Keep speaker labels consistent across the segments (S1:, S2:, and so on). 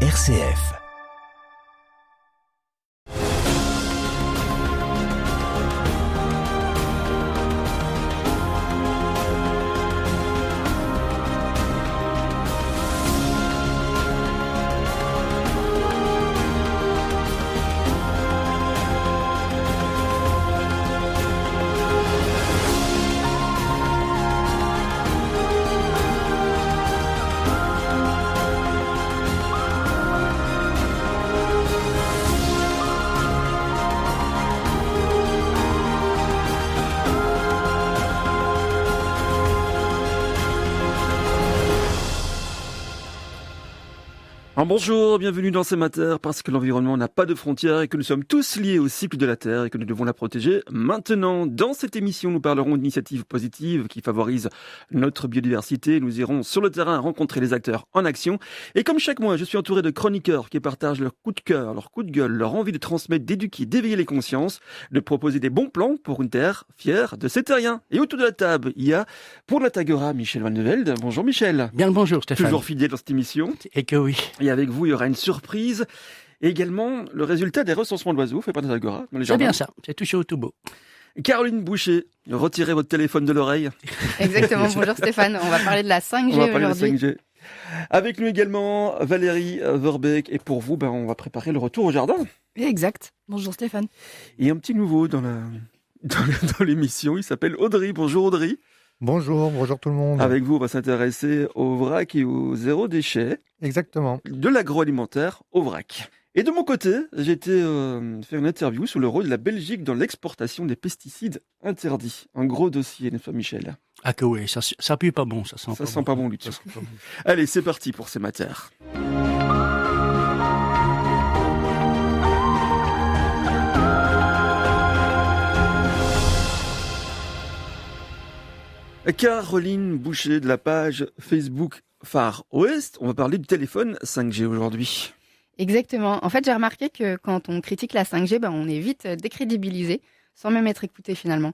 S1: RCF.
S2: Bonjour, bienvenue dans C'est Matter, parce que l'environnement n'a pas de frontières et que nous sommes tous liés au cycle de la Terre et que nous devons la protéger maintenant. Dans cette émission, nous parlerons d'initiatives positives qui favorisent notre biodiversité. Nous irons sur le terrain rencontrer les acteurs en action. Et comme chaque mois, je suis entouré de chroniqueurs qui partagent leur coup de cœur, leur coup de gueule, leur envie de transmettre, d'éduquer, d'éveiller les consciences, de proposer des bons plans pour une Terre fière de ses terriens. Et autour de la table, il y a, pour la Tagora, Michel Van de Velde. Bonjour Michel.
S3: Bien le bonjour Stéphane.
S2: Toujours fidèle dans cette émission.
S3: Et que oui.
S2: Et avec vous, il y aura une surprise. Et également, le résultat des recensements d'oiseaux fait par notre Agora dans les
S3: C'est
S2: jardins.
S3: bien ça, c'est tout chaud au tout beau.
S2: Caroline Boucher, retirez votre téléphone de l'oreille.
S4: Exactement, bonjour Stéphane, on va parler de la 5G
S2: On va parler de
S4: aujourd'hui.
S2: 5G. Avec nous également Valérie Verbeek. Et pour vous, on va préparer le retour au jardin.
S4: Exact, bonjour Stéphane.
S2: Et un petit nouveau dans l'émission, il s'appelle Audrey. Bonjour Audrey.
S5: Bonjour tout le monde.
S2: Avec vous, on va s'intéresser au vrac et au zéro déchet.
S5: Exactement.
S2: De l'agroalimentaire au vrac. Et de mon côté, j'ai été faire une interview sur le rôle de la Belgique dans l'exportation des pesticides interdits. Un gros dossier, n'est-ce pas Michel ?
S3: Ah que oui, ça pue pas bon, ça sent
S2: pas bon du tout.
S3: Ça sent pas bon.
S2: Allez, c'est parti pour ces matières. Caroline Boucher de la page Facebook Far West. On va parler du téléphone 5G aujourd'hui.
S4: Exactement, en fait j'ai remarqué que quand on critique la 5G, on est vite décrédibilisé, sans même être écouté finalement.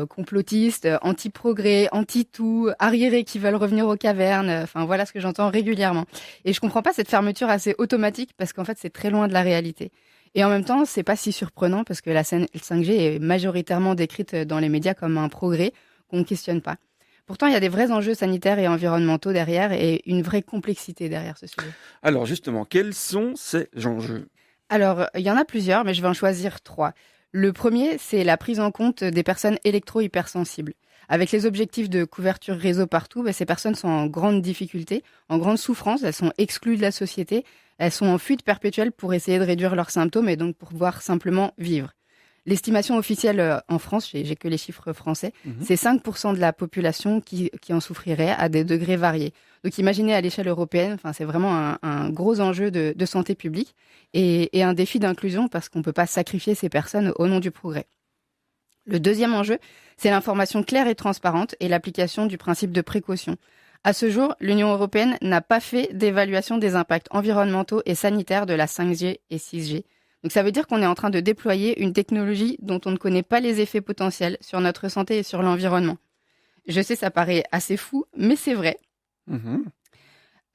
S4: Complotistes, anti-progrès, anti-tout, arriérés qui veulent revenir aux cavernes, enfin voilà ce que j'entends régulièrement. Et je comprends pas cette fermeture assez automatique parce qu'en fait c'est très loin de la réalité. Et en même temps, c'est pas si surprenant parce que la 5G est majoritairement décrite dans les médias comme un progrès qu'on ne questionne pas. Pourtant, il y a des vrais enjeux sanitaires et environnementaux derrière et une vraie complexité derrière ce sujet.
S2: Alors justement, quels sont ces enjeux ?
S4: Alors, il y en a plusieurs, mais je vais en choisir 3. Le premier, c'est la prise en compte des personnes électro-hypersensibles. Avec les objectifs de couverture réseau partout, ces personnes sont en grande difficulté, en grande souffrance, elles sont exclues de la société, elles sont en fuite perpétuelle pour essayer de réduire leurs symptômes et donc pour pouvoir simplement vivre. L'estimation officielle en France, j'ai que les chiffres français, c'est 5% de la population qui en souffrirait à des degrés variés. Donc imaginez à l'échelle européenne, c'est vraiment un gros enjeu de santé publique et un défi d'inclusion parce qu'on ne peut pas sacrifier ces personnes au nom du progrès. Le deuxième enjeu, c'est l'information claire et transparente et l'application du principe de précaution. À ce jour, l'Union européenne n'a pas fait d'évaluation des impacts environnementaux et sanitaires de la 5G et 6G. Donc ça veut dire qu'on est en train de déployer une technologie dont on ne connaît pas les effets potentiels sur notre santé et sur l'environnement. Je sais, ça paraît assez fou, mais c'est vrai.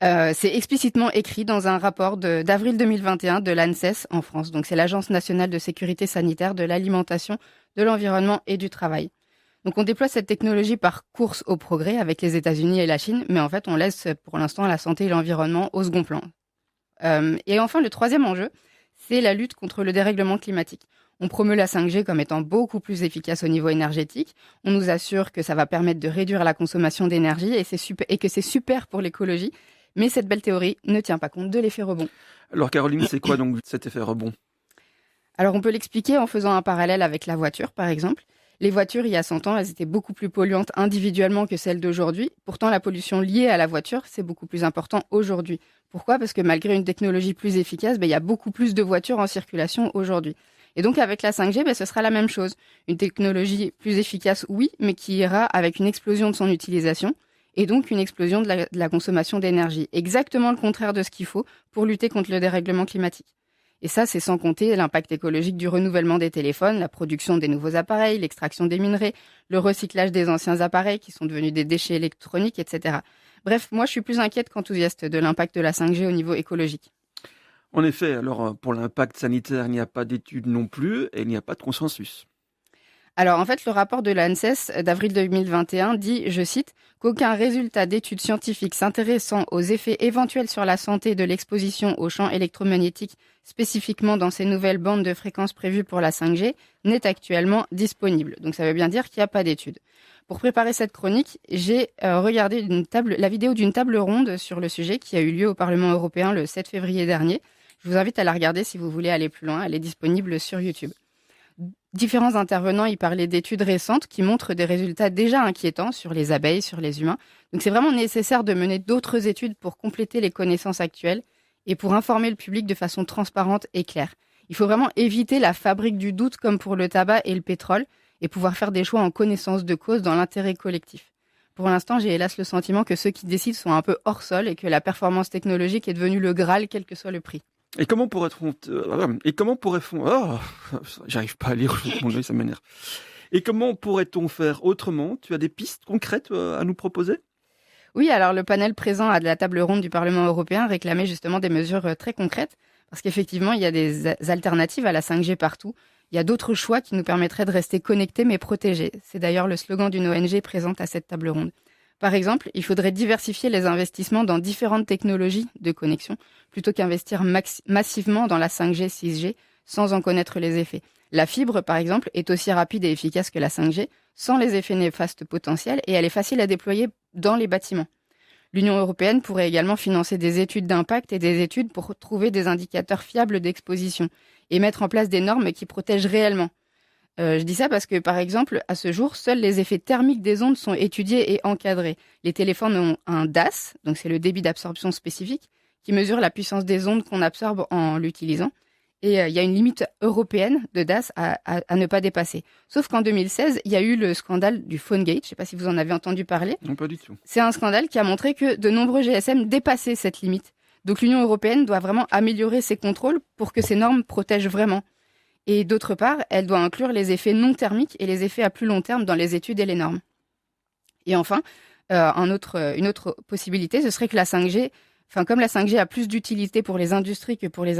S4: C'est explicitement écrit dans un rapport d'avril 2021 de l'ANSES en France. Donc c'est l'Agence nationale de sécurité sanitaire de l'alimentation, de l'environnement et du travail. Donc on déploie cette technologie par course au progrès avec les États-Unis et la Chine, mais en fait on laisse pour l'instant la santé et l'environnement au second plan. Et enfin le troisième enjeu, c'est la lutte contre le dérèglement climatique. On promeut la 5G comme étant beaucoup plus efficace au niveau énergétique. On nous assure que ça va permettre de réduire la consommation d'énergie et que c'est super pour l'écologie. Mais cette belle théorie ne tient pas compte de l'effet rebond.
S2: Alors Caroline, c'est quoi donc cet effet rebond ?
S4: Alors on peut l'expliquer en faisant un parallèle avec la voiture par exemple. Les voitures, il y a 100 ans, elles étaient beaucoup plus polluantes individuellement que celles d'aujourd'hui. Pourtant, la pollution liée à la voiture, c'est beaucoup plus important aujourd'hui. Pourquoi ? Parce que malgré une technologie plus efficace, il y a beaucoup plus de voitures en circulation aujourd'hui. Et donc, avec la 5G, ce sera la même chose. Une technologie plus efficace, oui, mais qui ira avec une explosion de son utilisation et donc une explosion de la consommation d'énergie. Exactement le contraire de ce qu'il faut pour lutter contre le dérèglement climatique. Et ça, c'est sans compter l'impact écologique du renouvellement des téléphones, la production des nouveaux appareils, l'extraction des minerais, le recyclage des anciens appareils qui sont devenus des déchets électroniques, etc. Bref, moi, je suis plus inquiète qu'enthousiaste de l'impact de la 5G au niveau écologique.
S2: En effet, alors pour l'impact sanitaire, il n'y a pas d'études non plus et il n'y a pas de consensus.
S4: Alors en fait, le rapport de l'ANSES d'avril 2021 dit, je cite, qu'aucun résultat d'études scientifiques s'intéressant aux effets éventuels sur la santé de l'exposition aux champs électromagnétiques, spécifiquement dans ces nouvelles bandes de fréquences prévues pour la 5G, n'est actuellement disponible. Donc ça veut bien dire qu'il n'y a pas d'études. Pour préparer cette chronique, j'ai regardé la vidéo d'une table ronde sur le sujet qui a eu lieu au Parlement européen le 7 février dernier. Je vous invite à la regarder si vous voulez aller plus loin. Elle est disponible sur YouTube. Différents intervenants y parlaient d'études récentes qui montrent des résultats déjà inquiétants sur les abeilles, sur les humains. Donc c'est vraiment nécessaire de mener d'autres études pour compléter les connaissances actuelles et pour informer le public de façon transparente et claire. Il faut vraiment éviter la fabrique du doute comme pour le tabac et le pétrole et pouvoir faire des choix en connaissance de cause dans l'intérêt collectif. Pour l'instant, j'ai hélas le sentiment que ceux qui décident sont un peu hors sol et que la performance technologique est devenue le Graal, quel que soit le prix.
S2: Et comment j'arrive pas à lire, mon œil, ça m'énerve. Et comment pourrait-on faire autrement? Tu as des pistes concrètes à nous proposer?
S4: Oui, alors le panel présent à la table ronde du Parlement européen réclamait justement des mesures très concrètes, parce qu'effectivement, il y a des alternatives à la 5G partout. Il y a d'autres choix qui nous permettraient de rester connectés mais protégés. C'est d'ailleurs le slogan d'une ONG présente à cette table ronde. Par exemple, il faudrait diversifier les investissements dans différentes technologies de connexion plutôt qu'investir massivement dans la 5G, 6G sans en connaître les effets. La fibre, par exemple, est aussi rapide et efficace que la 5G sans les effets néfastes potentiels et elle est facile à déployer dans les bâtiments. L'Union européenne pourrait également financer des études d'impact et des études pour trouver des indicateurs fiables d'exposition et mettre en place des normes qui protègent réellement. Je dis ça parce que, par exemple, à ce jour, seuls les effets thermiques des ondes sont étudiés et encadrés. Les téléphones ont un DAS, donc c'est le débit d'absorption spécifique, qui mesure la puissance des ondes qu'on absorbe en l'utilisant. Et il y a une limite européenne de DAS à ne pas dépasser. Sauf qu'en 2016, il y a eu le scandale du PhoneGate. Je ne sais pas si vous en avez entendu parler.
S2: Non, pas du tout.
S4: C'est un scandale qui a montré que de nombreux GSM dépassaient cette limite. Donc l'Union européenne doit vraiment améliorer ses contrôles pour que ces normes protègent vraiment. Et d'autre part, elle doit inclure les effets non thermiques et les effets à plus long terme dans les études et les normes. Et enfin, une autre possibilité, ce serait que la 5G, comme la 5G a plus d'utilité pour les industries que pour les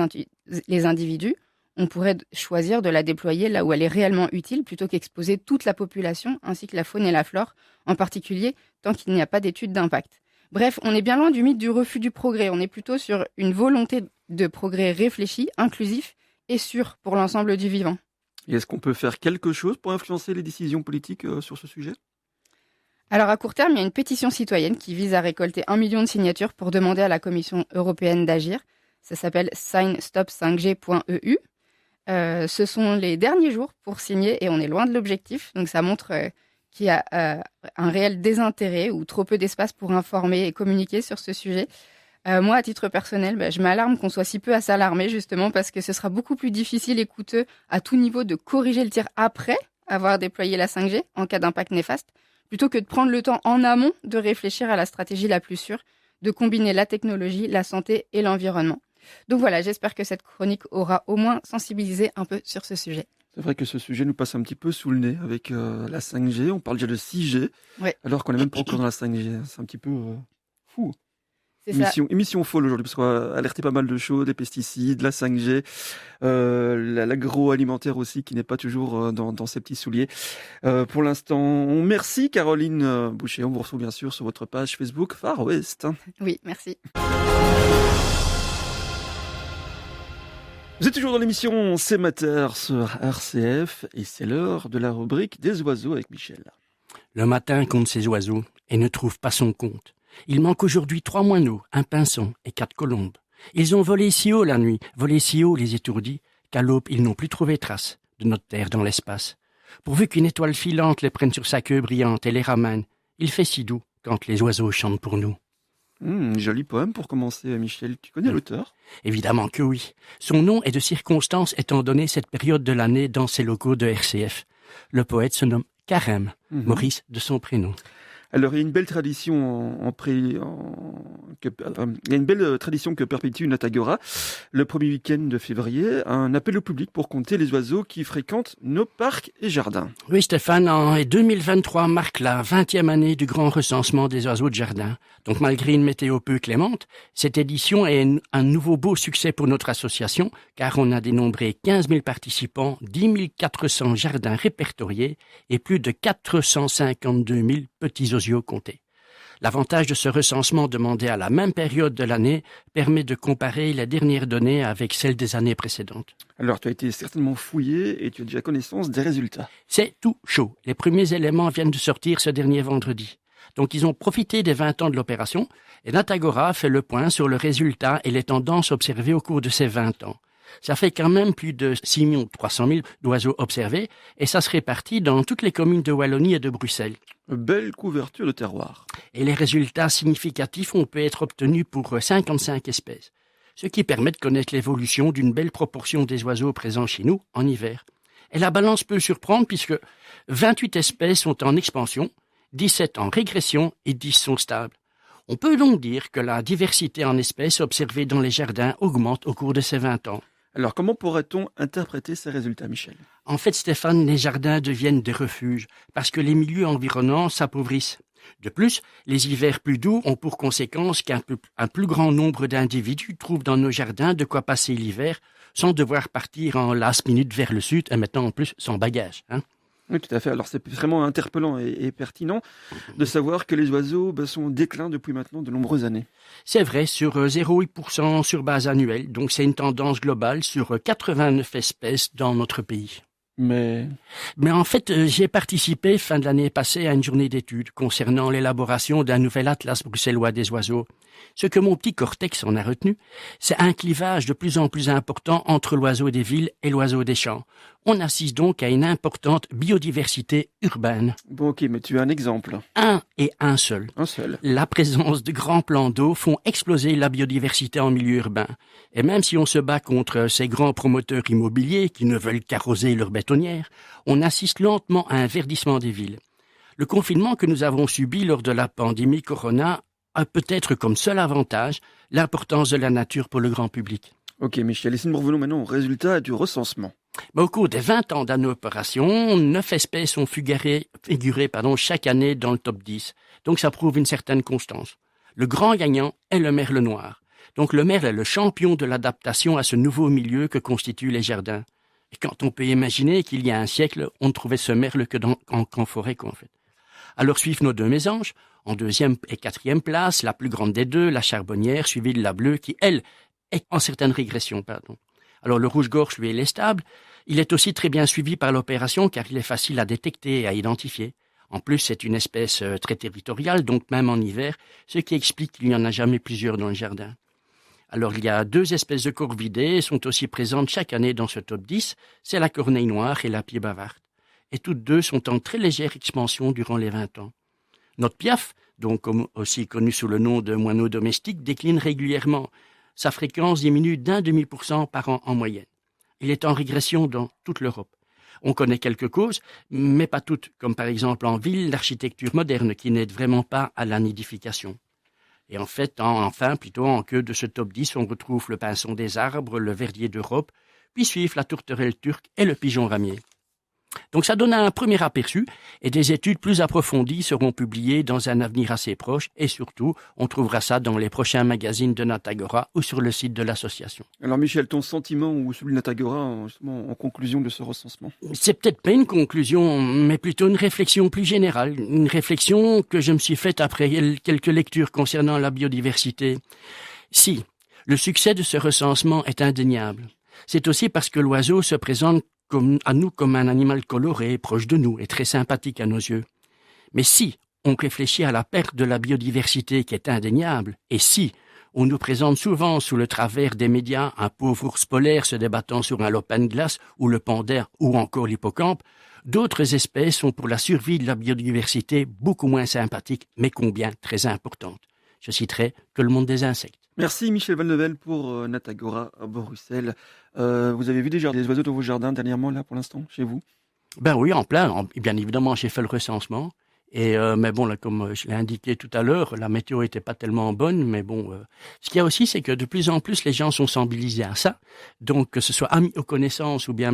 S4: individus, on pourrait choisir de la déployer là où elle est réellement utile plutôt qu'exposer toute la population ainsi que la faune et la flore, en particulier tant qu'il n'y a pas d'études d'impact. Bref, on est bien loin du mythe du refus du progrès. On est plutôt sur une volonté de progrès réfléchi, inclusif et sûr pour l'ensemble du vivant.
S2: Et est-ce qu'on peut faire quelque chose pour influencer les décisions politiques sur ce sujet?
S4: Alors à court terme, il y a une pétition citoyenne qui vise à récolter 1 million de signatures pour demander à la Commission européenne d'agir. Ça s'appelle signstop5g.eu. Ce sont les derniers jours pour signer et on est loin de l'objectif. Donc ça montre qu'il y a un réel désintérêt ou trop peu d'espace pour informer et communiquer sur ce sujet. Moi, à titre personnel, je m'alarme qu'on soit si peu à s'alarmer, justement, parce que ce sera beaucoup plus difficile et coûteux à tout niveau de corriger le tir après avoir déployé la 5G en cas d'impact néfaste, plutôt que de prendre le temps en amont de réfléchir à la stratégie la plus sûre, de combiner la technologie, la santé et l'environnement. Donc voilà, j'espère que cette chronique aura au moins sensibilisé un peu sur ce sujet.
S2: C'est vrai que ce sujet nous passe un petit peu sous le nez avec la 5G. On parle déjà de 6G,
S4: ouais.
S2: Alors qu'on n'est même pas encore dans la 5G. C'est un petit peu fou.
S4: C'est
S2: émission folle aujourd'hui, parce qu'on va alerter pas mal de choses, des pesticides, la 5G, l'agroalimentaire aussi, qui n'est pas toujours dans ses petits souliers. Pour l'instant, merci Caroline Boucher. On vous retrouve bien sûr sur votre page Facebook Far West.
S4: Oui, merci.
S2: Vous êtes toujours dans l'émission C'est Mater sur RCF et c'est l'heure de la rubrique des oiseaux avec Michel.
S3: Le matin compte ses oiseaux et ne trouve pas son compte. Il manque aujourd'hui 3 moineaux, un pinson et 4 colombes. Ils ont volé si haut la nuit, volé si haut les étourdis, qu'à l'aube ils n'ont plus trouvé trace de notre terre dans l'espace. Pourvu qu'une étoile filante les prenne sur sa queue brillante et les ramène, il fait si doux quand les oiseaux chantent pour nous.
S2: Joli poème pour commencer, Michel. Tu connais l'auteur?
S3: Évidemment que oui. Son nom est de circonstance étant donné cette période de l'année dans ses locaux de RCF. Le poète se nomme Carême, Maurice de son prénom.
S2: Alors, il y a une belle tradition il y a une belle tradition que perpétue Natagora. Le premier week-end de février, un appel au public pour compter les oiseaux qui fréquentent nos parcs et jardins.
S3: Oui, Stéphane, en 2023 marque la 20e année du grand recensement des oiseaux de jardin. Donc, malgré une météo peu clémente, cette édition est un nouveau beau succès pour notre association, car on a dénombré 15 000 participants, 10 400 jardins répertoriés et plus de 452 000 petits osios comptés. L'avantage de ce recensement demandé à la même période de l'année permet de comparer les dernières données avec celles des années précédentes.
S2: Alors, tu as été certainement fouillé et tu as déjà connaissance des résultats.
S3: C'est tout chaud. Les premiers éléments viennent de sortir ce dernier vendredi. Donc, ils ont profité des 20 ans de l'opération et Natagora fait le point sur le résultat et les tendances observées au cours de ces 20 ans. Ça fait quand même plus de 6 300 000 d'oiseaux observés et ça se répartit dans toutes les communes de Wallonie et de Bruxelles.
S2: Belle couverture de terroir.
S3: Et les résultats significatifs ont pu être obtenus pour 55 espèces, ce qui permet de connaître l'évolution d'une belle proportion des oiseaux présents chez nous en hiver. Et la balance peut surprendre puisque 28 espèces sont en expansion, 17 en régression et 10 sont stables. On peut donc dire que la diversité en espèces observée dans les jardins augmente au cours de ces 20 ans.
S2: Alors, comment pourrait-on interpréter ces résultats, Michel ?
S3: En fait, Stéphane, les jardins deviennent des refuges parce que les milieux environnants s'appauvrissent. De plus, les hivers plus doux ont pour conséquence qu'un plus grand nombre d'individus trouvent dans nos jardins de quoi passer l'hiver sans devoir partir en last minute vers le sud et maintenant en plus sans bagage.
S2: Oui, tout à fait. Alors, c'est vraiment interpellant et pertinent de savoir que les oiseaux sont en déclin depuis maintenant de nombreuses années.
S3: C'est vrai, sur 0,8% sur base annuelle, donc c'est une tendance globale sur 89 espèces dans notre pays.
S2: Mais
S3: en fait, j'ai participé fin de l'année passée à une journée d'études concernant l'élaboration d'un nouvel atlas bruxellois des oiseaux. Ce que mon petit cortex en a retenu, c'est un clivage de plus en plus important entre l'oiseau des villes et l'oiseau des champs. On assiste donc à une importante biodiversité urbaine.
S2: bon, ok, mais tu as un exemple.
S3: Un et un seul.
S2: Un seul.
S3: La présence de grands plans d'eau font exploser la biodiversité en milieu urbain. Et même si on se bat contre ces grands promoteurs immobiliers qui ne veulent qu'arroser leurs bétonnières, on assiste lentement à un verdissement des villes. Le confinement que nous avons subi lors de la pandémie Corona a peut-être comme seul avantage l'importance de la nature pour le grand public.
S2: Ok, Michel, et si nous revenons maintenant au résultat du recensement.
S3: Au cours des 20 ans d'années opération, 9 espèces ont figuré chaque année dans le top 10. Donc ça prouve une certaine constance. Le grand gagnant est le merle noir. Donc le merle est le champion de l'adaptation à ce nouveau milieu que constituent les jardins. Et quand on peut imaginer qu'il y a un siècle, on ne trouvait ce merle que qu'en forêt, en fait. Alors suivent nos deux mésanges. En 2e et 4e place, la plus grande des deux, la charbonnière, suivie de la bleue, qui, elle, est en certaine régression. Alors le rouge-gorge, lui, il est stable. Il est aussi très bien suivi par l'opération car il est facile à détecter et à identifier. En plus, c'est une espèce très territoriale, donc même en hiver, ce qui explique qu'il n'y en a jamais plusieurs dans le jardin. Alors il y a 2 espèces de corvidés, sont aussi présentes chaque année dans ce top 10, c'est la corneille noire et la pied bavarde. Et toutes deux sont en très légère expansion durant les 20 ans. Notre piaf, donc aussi connu sous le nom de moineau domestique, décline régulièrement. Sa fréquence diminue d'0,5% par an en moyenne. Il est en régression dans toute l'Europe. On connaît quelques causes, mais pas toutes, comme par exemple en ville, l'architecture moderne qui n'aide vraiment pas à la nidification. Et en fait, en queue de ce top 10, on retrouve le pinson des arbres, le verdier d'Europe, puis suivent la tourterelle turque et le pigeon ramier. Donc ça donne un premier aperçu et des études plus approfondies seront publiées dans un avenir assez proche et surtout, on trouvera ça dans les prochains magazines de Natagora ou sur le site de l'association.
S2: Alors Michel, ton sentiment ou celui de Natagora en conclusion de ce recensement ?
S3: C'est peut-être pas une conclusion, mais plutôt une réflexion plus générale, une réflexion que je me suis faite après quelques lectures concernant la biodiversité. Si, le succès de ce recensement est indéniable, c'est aussi parce que l'oiseau se présente à nous comme un animal coloré, proche de nous et très sympathique à nos yeux. Mais si on réfléchit à la perte de la biodiversité qui est indéniable, et si on nous présente souvent sous le travers des médias un pauvre ours polaire se débattant sur un lopin de glace ou le panda ou encore l'hippocampe, d'autres espèces sont pour la survie de la biodiversité beaucoup moins sympathiques, mais combien très importantes. Je citerai que le monde des insectes.
S2: Merci Michel Valnevel pour Natagora à Bruxelles. Vous avez vu déjà des oiseaux dans vos jardins dernièrement, là, pour l'instant, chez vous ?
S3: Ben oui, en plein. Bien évidemment, j'ai fait le recensement. Mais bon, là, comme je l'ai indiqué tout à l'heure, la météo était pas tellement bonne. Mais bon, ce qu'il y a aussi, c'est que de plus en plus, les gens sont sensibilisés à ça. Donc, que ce soit amis aux connaissances ou bien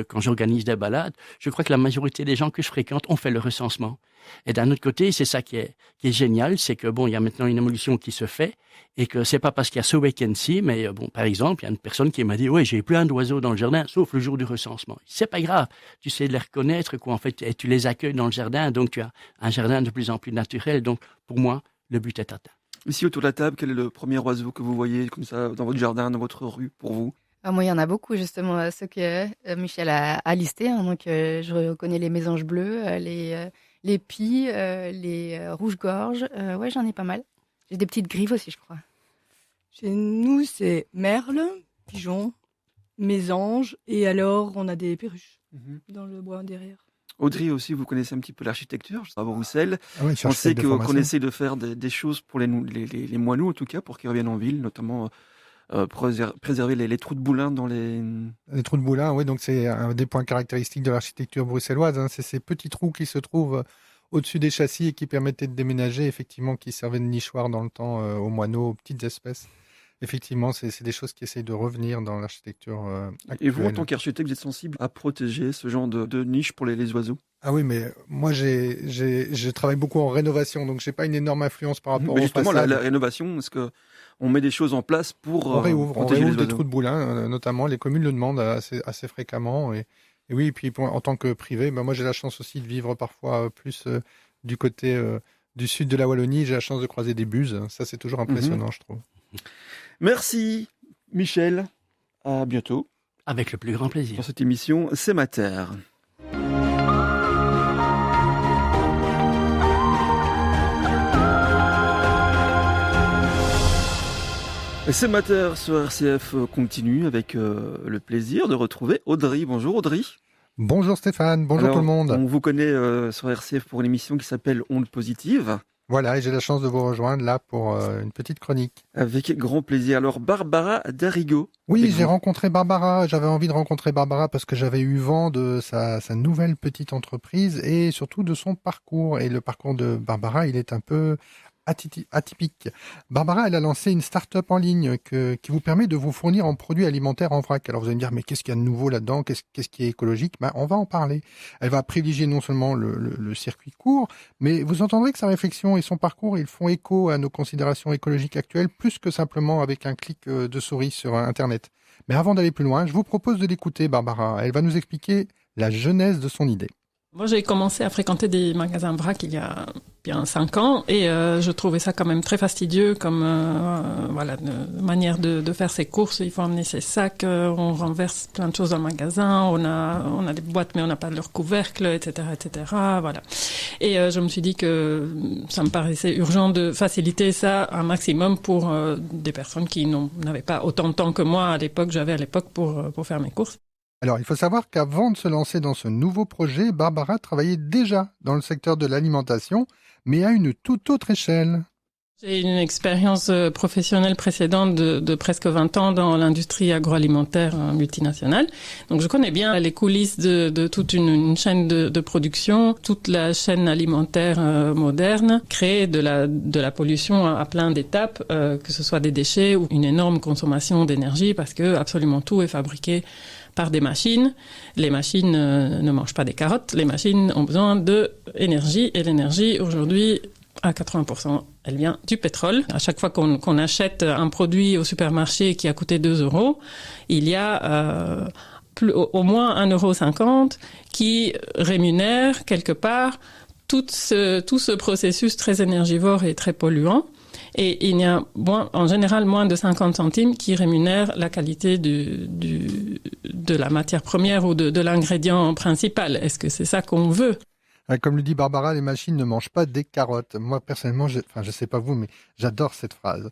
S3: quand j'organise des balades, je crois que la majorité des gens que je fréquente ont fait le recensement. Et d'un autre côté, c'est ça qui est génial, c'est que bon, il y a maintenant une évolution qui se fait et que c'est pas parce qu'il y a ce week-end-ci, mais bon, par exemple, il y a une personne qui m'a dit, ouais, j'ai plein d'oiseaux dans le jardin, sauf le jour du recensement. C'est pas grave, tu sais les reconnaître, quoi, en fait, et tu les accueilles dans le jardin, donc tu as un jardin de plus en plus naturel. Donc, pour moi, le but est atteint.
S2: Ici, autour de la table, quel est le premier oiseau que vous voyez comme ça dans votre jardin, dans votre rue, pour vous?
S4: Moi, il y en a beaucoup, justement, ceux que Michel a listés. Hein, donc, je reconnais les mésanges bleus, les pies, les rouges-gorges. Ouais, j'en ai pas mal. J'ai des petites grives aussi, je crois.
S1: Chez nous, c'est merle, pigeon, mésange, et alors on a des perruches dans le bois derrière.
S2: Audrey aussi, vous connaissez un petit peu l'architecture, à Bruxelles.
S5: Ah oui,
S2: On sait qu'on essaie de faire des choses pour les moineaux, en tout cas, pour qu'ils reviennent en ville, notamment préserver les trous de boulin dans les...
S5: Les trous de boulin, oui, donc c'est un des points caractéristiques de l'architecture bruxelloise. Hein, c'est ces petits trous qui se trouvent au-dessus des châssis et qui permettaient de déménager, effectivement, qui servaient de nichoir dans le temps aux moineaux, aux petites espèces. Effectivement, c'est des choses qui essayent de revenir dans l'architecture actuelle.
S2: Et vous, en tant qu'architecte, vous êtes sensible à protéger ce genre de niche pour les oiseaux?
S5: Ah oui, mais moi, je travaille beaucoup en rénovation, donc j'ai pas une énorme influence par rapport
S2: mais
S5: aux
S2: justement,
S5: façades.
S2: la rénovation, est-ce qu'on met des choses en place pour
S5: On réouvre
S2: protéger les
S5: des
S2: oiseaux?
S5: trous de boulin, notamment. Les communes le demandent assez fréquemment. Et oui, et puis en tant que privé, moi j'ai la chance aussi de vivre parfois plus du côté du sud de la Wallonie. J'ai la chance de croiser des buses. Ça, c'est toujours impressionnant, je trouve.
S2: Merci, Michel. À bientôt.
S3: Avec le plus grand plaisir.
S2: Pour cette émission, C'est ma terre. C'est ma terre sur RCF continue avec le plaisir de retrouver Audrey. Bonjour Audrey.
S5: Bonjour Stéphane, bonjour tout le monde.
S2: On vous connaît sur RCF pour une émission qui s'appelle Ondes positives.
S5: Voilà, et j'ai la chance de vous rejoindre là pour une petite chronique.
S2: Avec grand plaisir. Alors Barbara Darigo.
S5: Oui, j'ai rencontré Barbara. J'avais envie de rencontrer Barbara parce que j'avais eu vent de sa nouvelle petite entreprise et surtout de son parcours. Et le parcours de Barbara, il est un peu atypique. Barbara, elle a lancé une start-up en ligne qui vous permet de vous fournir en produits alimentaires en vrac. Alors vous allez me dire, mais qu'est-ce qu'il y a de nouveau là-dedans? Qu'est-ce qui est écologique? On va en parler. Elle va privilégier non seulement le circuit court, mais vous entendrez que sa réflexion et son parcours, ils font écho à nos considérations écologiques actuelles, plus que simplement avec un clic de souris sur Internet. Mais avant d'aller plus loin, je vous propose de l'écouter, Barbara. Elle va nous expliquer la genèse de son idée.
S6: Moi, j'ai commencé à fréquenter des magasins vrac il y a bien 5 ans et je trouvais ça quand même très fastidieux comme manière de faire ses courses. Il faut emmener ses sacs, on renverse plein de choses dans le magasin, on a des boîtes mais on n'a pas leur couvercle, etc., etc. Voilà. Et je me suis dit que ça me paraissait urgent de faciliter ça un maximum pour des personnes qui n'avaient pas autant de temps que moi j'avais à l'époque pour faire mes courses.
S5: Alors, il faut savoir qu'avant de se lancer dans ce nouveau projet, Barbara travaillait déjà dans le secteur de l'alimentation, mais à une toute autre échelle.
S6: J'ai une expérience professionnelle précédente de presque 20 ans dans l'industrie agroalimentaire multinationale. Donc je connais bien les coulisses de toute une chaîne de production, toute la chaîne alimentaire moderne, créer de la pollution à plein d'étapes, que ce soit des déchets ou une énorme consommation d'énergie, parce que absolument tout est fabriqué par des machines. Les machines ne mangent pas des carottes, les machines ont besoin d'énergie, et l'énergie aujourd'hui, à 80%, elle vient du pétrole. À chaque fois qu'on achète un produit au supermarché qui a coûté 2 €, il y a au moins 1,50 € qui rémunère quelque part tout ce processus très énergivore et très polluant. Et il y a en général moins de 50 centimes qui rémunèrent la qualité de la matière première ou de l'ingrédient principal. Est-ce que c'est ça qu'on veut ?
S5: Comme le dit Barbara, les machines ne mangent pas des carottes. Moi, personnellement, je sais pas vous, mais j'adore cette phrase.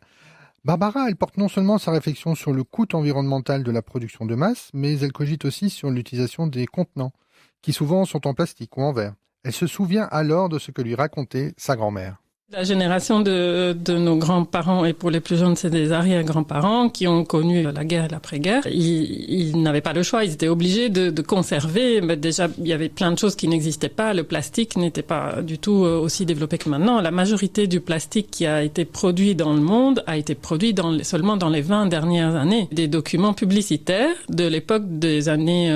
S5: Barbara, elle porte non seulement sa réflexion sur le coût environnemental de la production de masse, mais elle cogite aussi sur l'utilisation des contenants, qui souvent sont en plastique ou en verre. Elle se souvient alors de ce que lui racontait sa grand-mère.
S6: La génération de nos grands-parents, et pour les plus jeunes, c'est des arrière-grands-parents qui ont connu la guerre et l'après-guerre. Ils n'avaient pas le choix, ils étaient obligés de conserver. Mais déjà, il y avait plein de choses qui n'existaient pas. Le plastique n'était pas du tout aussi développé que maintenant. La majorité du plastique qui a été produit dans le monde a été produit seulement dans les 20 dernières années. Des documents publicitaires de l'époque des années,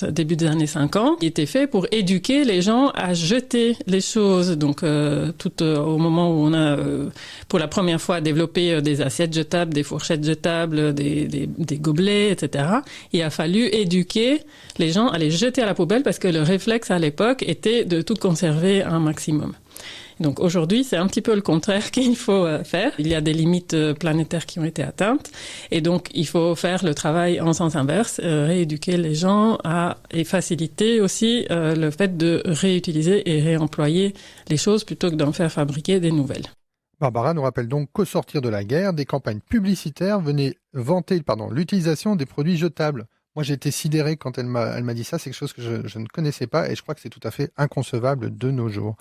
S6: début des années 50, qui étaient faits pour éduquer les gens à jeter les choses. Donc, tout au moment où on a pour la première fois développé des assiettes jetables, des fourchettes jetables, des gobelets, etc. Il a fallu éduquer les gens à les jeter à la poubelle parce que le réflexe à l'époque était de tout conserver un maximum. Donc aujourd'hui, c'est un petit peu le contraire qu'il faut faire. Il y a des limites planétaires qui ont été atteintes et donc il faut faire le travail en sens inverse, rééduquer les gens et faciliter aussi le fait de réutiliser et réemployer les choses plutôt que d'en faire fabriquer des nouvelles.
S5: Barbara nous rappelle donc qu'au sortir de la guerre, des campagnes publicitaires venaient vanter l'utilisation des produits jetables. Moi, j'ai été sidéré quand elle m'a dit ça. C'est quelque chose que je ne connaissais pas et je crois que c'est tout à fait inconcevable de nos jours.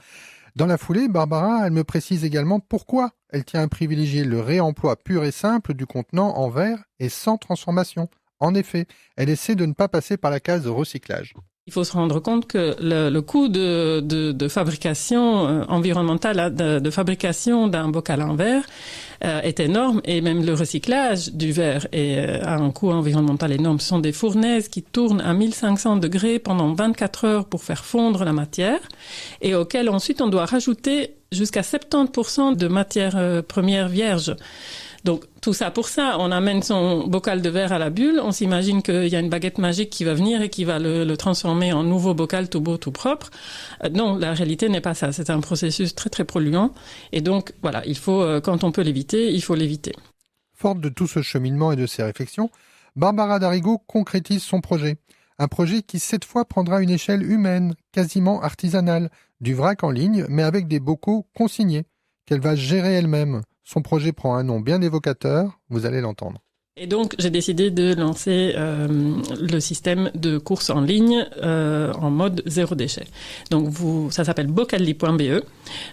S5: Dans la foulée, Barbara, elle me précise également pourquoi elle tient à privilégier le réemploi pur et simple du contenant en verre et sans transformation. En effet, elle essaie de ne pas passer par la case recyclage.
S6: Il faut se rendre compte que le coût de fabrication environnementale, de fabrication d'un bocal en verre est énorme et même le recyclage du verre a un coût environnemental énorme. Ce sont des fournaises qui tournent à 1500 degrés pendant 24 heures pour faire fondre la matière et auxquelles ensuite on doit rajouter jusqu'à 70% de matière première vierge. Donc, tout ça pour ça, on amène son bocal de verre à la bulle, on s'imagine qu'il y a une baguette magique qui va venir et qui va le transformer en nouveau bocal tout beau, tout propre. Non, la réalité n'est pas ça. C'est un processus très, très polluant. Et donc, voilà, il faut, quand on peut l'éviter, il faut l'éviter.
S5: Forte de tout ce cheminement et de ces réflexions, Barbara Darigo concrétise son projet. Un projet qui, cette fois, prendra une échelle humaine, quasiment artisanale, du vrac en ligne, mais avec des bocaux consignés, qu'elle va gérer elle-même. Son projet prend un nom bien évocateur, vous allez l'entendre.
S6: Et donc, j'ai décidé de lancer le système de course en ligne en mode zéro déchet. Donc, ça s'appelle Bocali.be.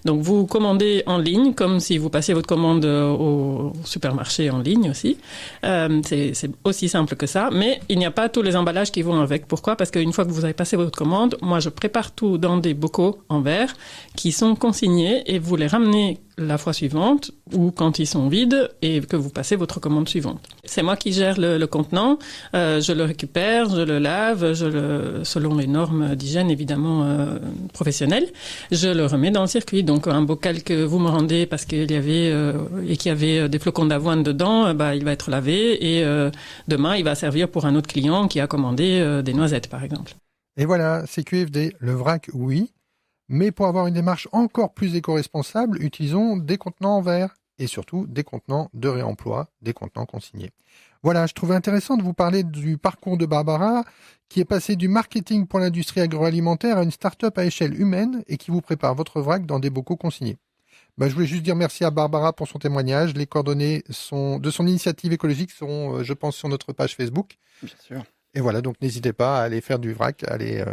S6: Donc, vous commandez en ligne, comme si vous passiez votre commande au supermarché en ligne aussi. C'est aussi simple que ça, mais il n'y a pas tous les emballages qui vont avec. Pourquoi ? Parce qu'une fois que vous avez passé votre commande, moi, je prépare tout dans des bocaux en verre qui sont consignés et vous les ramenez la fois suivante ou quand ils sont vides et que vous passez votre commande suivante. C'est moi qui gère le contenant, je le récupère, je le lave, selon les normes d'hygiène évidemment professionnelles, je le remets dans le circuit. Donc un bocal que vous me rendez parce qu'il y avait des flocons d'avoine dedans, il va être lavé et demain il va servir pour un autre client qui a commandé des noisettes par exemple.
S5: Et voilà, CQFD, le vrac oui. Mais pour avoir une démarche encore plus éco-responsable, utilisons des contenants en verre et surtout des contenants de réemploi, des contenants consignés. Voilà, je trouvais intéressant de vous parler du parcours de Barbara, qui est passé du marketing pour l'industrie agroalimentaire à une start-up à échelle humaine et qui vous prépare votre vrac dans des bocaux consignés. Je voulais juste dire merci à Barbara pour son témoignage. Les coordonnées de son initiative écologique seront, je pense, sur notre page Facebook.
S2: Bien sûr.
S5: Et voilà, donc n'hésitez pas à aller faire du vrac, à aller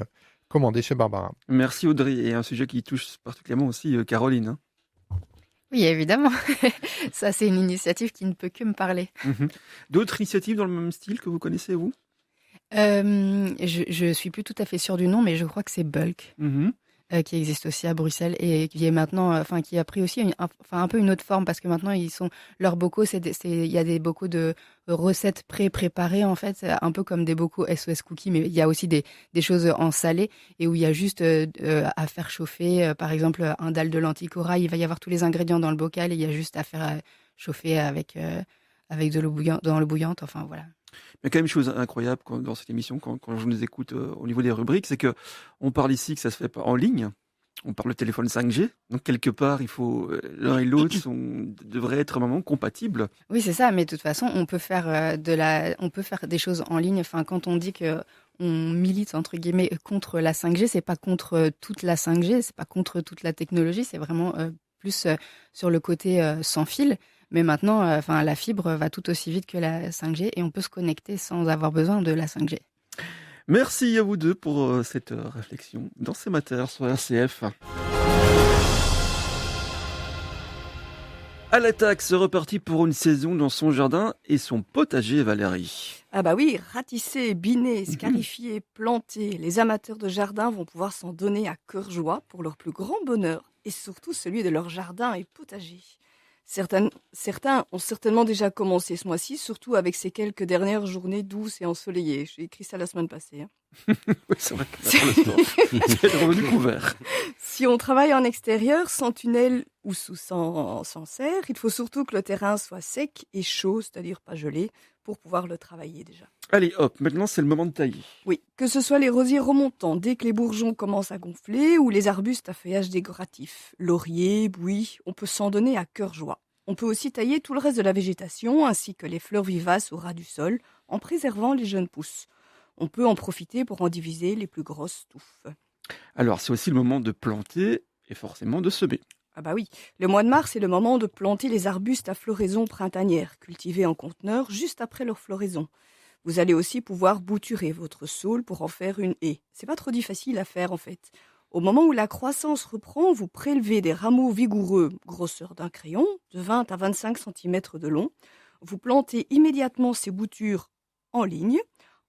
S5: commander chez Barbara.
S2: Merci Audrey, et un sujet qui touche particulièrement aussi Caroline.
S4: Oui, évidemment. Ça, c'est une initiative qui ne peut que me parler.
S2: D'autres initiatives dans le même style que vous connaissez, vous ?
S4: Je suis plus tout à fait sûre du nom, mais je crois que c'est Bulk. Qui existe aussi à Bruxelles et qui est maintenant, qui a pris aussi un peu une autre forme parce que maintenant leurs bocaux, il y a des bocaux de recettes pré-préparées en fait, un peu comme des bocaux SOS Cookies, mais il y a aussi des choses en salé et où il y a juste à faire chauffer, par exemple un dalle de lentilles corail, il va y avoir tous les ingrédients dans le bocal et il y a juste à faire chauffer avec de l'eau bouillante, dans l'eau bouillante, enfin voilà.
S2: Il y a quand même une chose incroyable dans cette émission, quand je nous écoute au niveau des rubriques, c'est que on parle ici que ça se fait pas en ligne. On parle de téléphone 5G, donc quelque part, il faut l'un et l'autre devraient être vraiment compatibles.
S4: Oui, c'est ça, mais de toute façon, on peut faire des choses en ligne. Enfin, quand on dit que on milite entre guillemets contre la 5G, c'est pas contre toute la 5G, c'est pas contre toute la technologie, c'est vraiment plus sur le côté sans fil. Mais maintenant, la fibre va tout aussi vite que la 5G et on peut se connecter sans avoir besoin de la 5G.
S2: Merci à vous deux pour cette réflexion dans ces matins sur RCF. À l'attaque, c'est reparti pour une saison dans son jardin et son potager, Valérie.
S1: Ah bah oui, ratisser, biner, scarifier, planter, les amateurs de jardin vont pouvoir s'en donner à cœur joie pour leur plus grand bonheur et surtout celui de leur jardin et potager. Certains ont certainement déjà commencé ce mois-ci, surtout avec ces quelques dernières journées douces et ensoleillées. J'ai écrit ça la semaine passée.
S2: Oui, c'est vrai que là, pour l'instant, c'est revenu couvert.
S1: Si on travaille en extérieur, sans tunnel ou sans serre, il faut surtout que le terrain soit sec et chaud, c'est-à-dire pas gelé, pour pouvoir le travailler déjà.
S2: Allez, hop, maintenant c'est le moment de tailler.
S1: Oui, que ce soit les rosiers remontants dès que les bourgeons commencent à gonfler ou les arbustes à feuillage décoratif, laurier, buis, on peut s'en donner à cœur joie. On peut aussi tailler tout le reste de la végétation ainsi que les fleurs vivaces au ras du sol en préservant les jeunes pousses. On peut en profiter pour en diviser les plus grosses touffes.
S2: Alors, c'est aussi le moment de planter et forcément de semer.
S1: Ah bah oui, le mois de mars est le moment de planter les arbustes à floraison printanière, cultivés en conteneurs juste après leur floraison. Vous allez aussi pouvoir bouturer votre saule pour en faire une haie. C'est pas trop difficile à faire en fait. Au moment où la croissance reprend, vous prélevez des rameaux vigoureux, grosseur d'un crayon, de 20 à 25 cm de long. Vous plantez immédiatement ces boutures en ligne,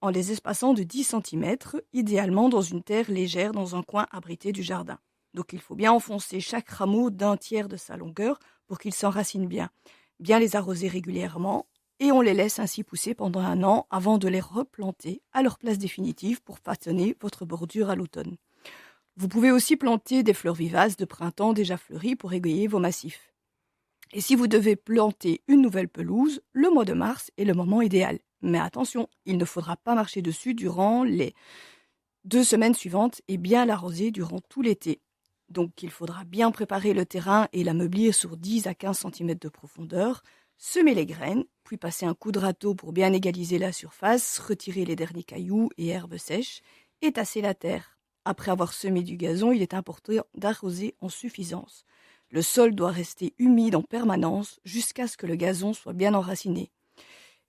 S1: en les espaçant de 10 cm, idéalement dans une terre légère dans un coin abrité du jardin. Donc il faut bien enfoncer chaque rameau d'un tiers de sa longueur pour qu'il s'enracine bien. Bien les arroser régulièrement et on les laisse ainsi pousser pendant 1 an avant de les replanter à leur place définitive pour façonner votre bordure à l'automne. Vous pouvez aussi planter des fleurs vivaces de printemps déjà fleuries pour égayer vos massifs. Et si vous devez planter une nouvelle pelouse, le mois de mars est le moment idéal. Mais attention, il ne faudra pas marcher dessus durant les 2 semaines suivantes et bien l'arroser durant tout l'été. Donc il faudra bien préparer le terrain et l'ameublir sur 10 à 15 cm de profondeur, semer les graines, puis passer un coup de râteau pour bien égaliser la surface, retirer les derniers cailloux et herbes sèches et tasser la terre. Après avoir semé du gazon, il est important d'arroser en suffisance. Le sol doit rester humide en permanence jusqu'à ce que le gazon soit bien enraciné.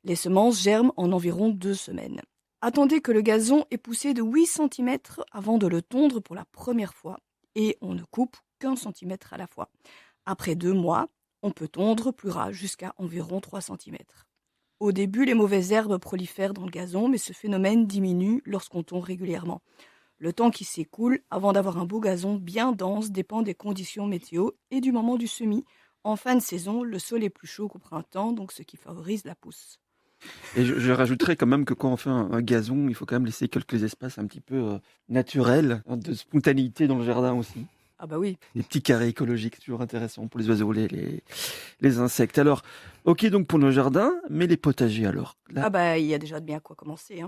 S1: Les semences germent en environ 2 semaines. Attendez que le gazon ait poussé de 8 cm avant de le tondre pour la première fois et on ne coupe qu'1 cm à la fois. Après 2 mois, on peut tondre plus ras jusqu'à environ 3 cm. Au début, les mauvaises herbes prolifèrent dans le gazon, mais ce phénomène diminue lorsqu'on tond régulièrement. Le temps qui s'écoule avant d'avoir un beau gazon bien dense dépend des conditions météo et du moment du semis. En fin de saison, le sol est plus chaud qu'au printemps, donc ce qui favorise la pousse.
S2: Et je rajouterais quand même que quand on fait un gazon, il faut quand même laisser quelques espaces un petit peu naturels, de spontanéité dans le jardin aussi.
S1: Ah bah oui.
S2: Des petits carrés écologiques, c'est toujours intéressant pour les oiseaux, les insectes. Alors, ok donc pour nos jardins, mais les potagers alors là...
S1: Ah bah il y a déjà de bien quoi commencer.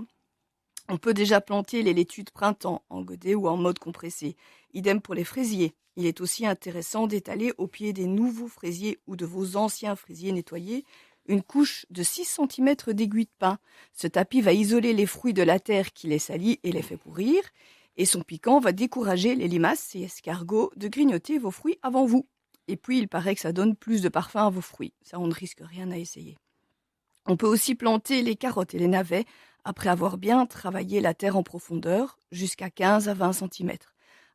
S1: On peut déjà planter les laitues de printemps en godet ou en mode compressé. Idem pour les fraisiers. Il est aussi intéressant d'étaler au pied des nouveaux fraisiers ou de vos anciens fraisiers nettoyés une couche de 6 cm d'aiguille de pin. Ce tapis va isoler les fruits de la terre qui les salit et les fait pourrir. Et son piquant va décourager les limaces et escargots de grignoter vos fruits avant vous. Et puis, il paraît que ça donne plus de parfum à vos fruits. Ça, on ne risque rien à essayer. On peut aussi planter les carottes et les navets après avoir bien travaillé la terre en profondeur, jusqu'à 15 à 20 cm.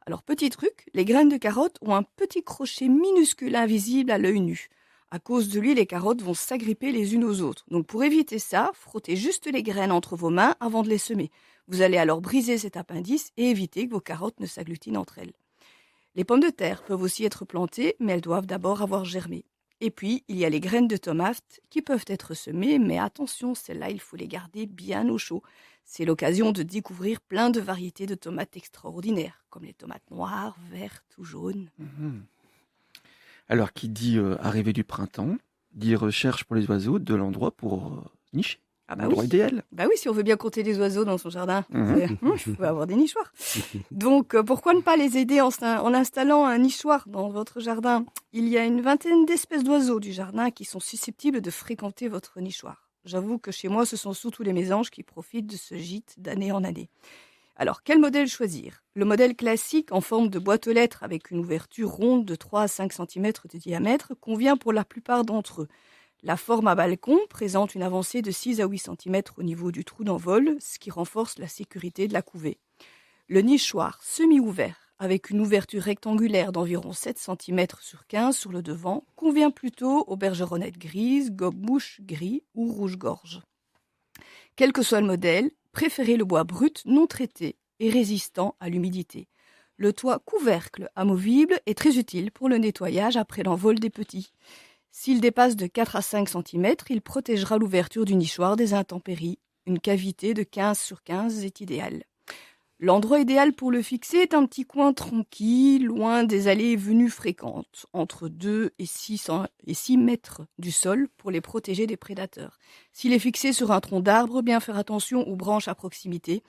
S1: Alors, petit truc, les graines de carottes ont un petit crochet minuscule invisible à l'œil nu. À cause de lui, les carottes vont s'agripper les unes aux autres. Donc, pour éviter ça, frottez juste les graines entre vos mains avant de les semer. Vous allez alors briser cet appendice et éviter que vos carottes ne s'agglutinent entre elles. Les pommes de terre peuvent aussi être plantées, mais elles doivent d'abord avoir germé. Et puis, il y a les graines de tomates qui peuvent être semées, mais attention, celles-là, il faut les garder bien au chaud. C'est l'occasion de découvrir plein de variétés de tomates extraordinaires, comme les tomates noires, vertes ou jaunes.
S2: Alors, qui dit arrivée du printemps, dit recherche pour les oiseaux de l'endroit pour nicher.
S1: Ah bah
S2: l'endroit
S1: oui.
S2: idéal.
S1: Bah oui, si on veut bien compter les oiseaux dans son jardin, il faut avoir des nichoirs. Donc, pourquoi ne pas les aider en installant un nichoir dans votre jardin ? Il y a une vingtaine d'espèces d'oiseaux du jardin qui sont susceptibles de fréquenter votre nichoir. J'avoue que chez moi, ce sont surtout les mésanges qui profitent de ce gîte d'année en année. Alors, quel modèle choisir ? Le modèle classique en forme de boîte aux lettres avec une ouverture ronde de 3 à 5 cm de diamètre convient pour la plupart d'entre eux. La forme à balcon présente une avancée de 6 à 8 cm au niveau du trou d'envol, ce qui renforce la sécurité de la couvée. Le nichoir semi-ouvert avec une ouverture rectangulaire d'environ 7 cm sur 15 sur le devant, convient plutôt aux bergeronnettes grises, gobe-mouche gris ou rouge-gorge. Quel que soit le modèle, préférez le bois brut non traité et résistant à l'humidité. Le toit couvercle amovible est très utile pour le nettoyage après l'envol des petits. S'il dépasse de 4 à 5 cm, il protégera l'ouverture du nichoir des intempéries. Une cavité de 15 sur 15 est idéale. L'endroit idéal pour le fixer est un petit coin tranquille, loin des allées et venues fréquentes, entre 2 et 6 mètres du sol pour les protéger des prédateurs. S'il est fixé sur un tronc d'arbre, bien faire attention aux branches à proximité.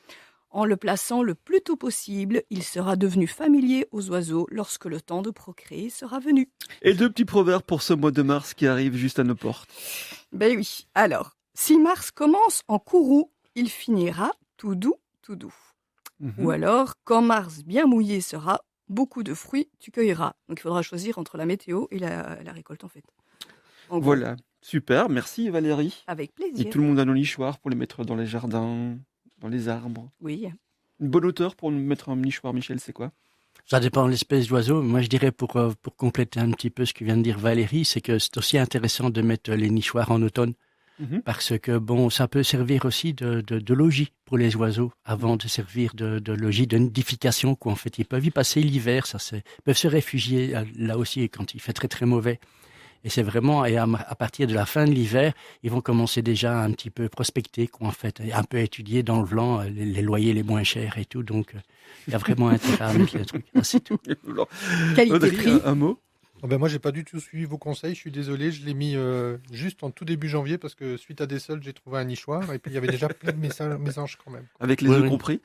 S1: En le plaçant le plus tôt possible, il sera devenu familier aux oiseaux lorsque le temps de procréer sera venu.
S2: Et 2 petits proverbes pour ce mois de mars qui arrive juste à nos portes.
S1: Ben oui, alors, si mars commence en courroux, il finira tout doux, tout doux. Ou alors, quand mars bien mouillé sera, beaucoup de fruits tu cueilleras. Donc il faudra choisir entre la météo et la récolte en fait. En gros,
S2: Voilà, super, merci Valérie.
S1: avec
S2: Et
S1: plaisir.
S2: tout le monde a nos nichoirs pour les mettre dans les jardins, dans les arbres.
S1: Oui.
S2: Une bonne hauteur pour mettre un nichoir, Michel, c'est quoi?
S3: Ça dépend de l'espèce d'oiseau. Moi, je dirais pour compléter un petit peu ce que vient de dire Valérie, c'est que c'est aussi intéressant de mettre les nichoirs en automne. Parce que bon, ça peut servir aussi de logis pour les oiseaux, avant de servir de logis, de nidification, quoi. En fait, ils peuvent y passer l'hiver, ils peuvent se réfugier là aussi quand il fait très très mauvais. Et c'est vraiment, et à partir de la fin de l'hiver, ils vont commencer déjà à un petit peu prospecter, quoi, en fait, et un peu étudier dans le blanc les loyers les moins chers et tout. Donc, il y a vraiment intérêt à mettre le truc. Ah, c'est tout.
S1: Qualité-prix.
S2: Un mot?
S5: Moi, j'ai pas du tout suivi vos conseils. Je suis désolé. Je l'ai mis juste en tout début janvier parce que suite à des sols, j'ai trouvé un nichoir et puis il y avait déjà plein de mésanges quand même.
S2: Avec les
S3: Oui,
S2: œufs
S3: oui.
S2: compris.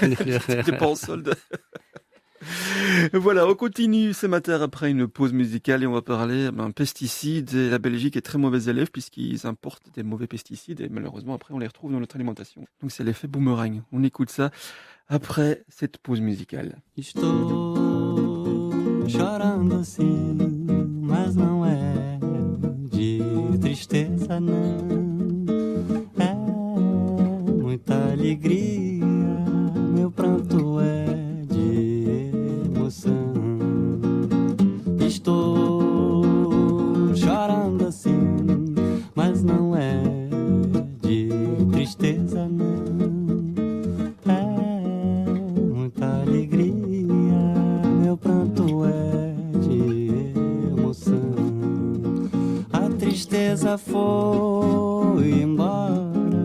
S2: C'était pas en solde. Voilà, on continue ce matin après une pause musicale et on va parler pesticides. Et la Belgique est très mauvais élève puisqu'ils importent des mauvais pesticides et malheureusement après on les retrouve dans notre alimentation. Donc c'est l'effet boomerang. On écoute ça après cette pause musicale.
S7: Estou chorando assim, mas não é de tristeza não, é muita alegria, meu pranto é de emoção. Estou chorando assim, mas não é de tristeza não, é muita alegria, meu pranto é de emoção. A tristeza foi embora,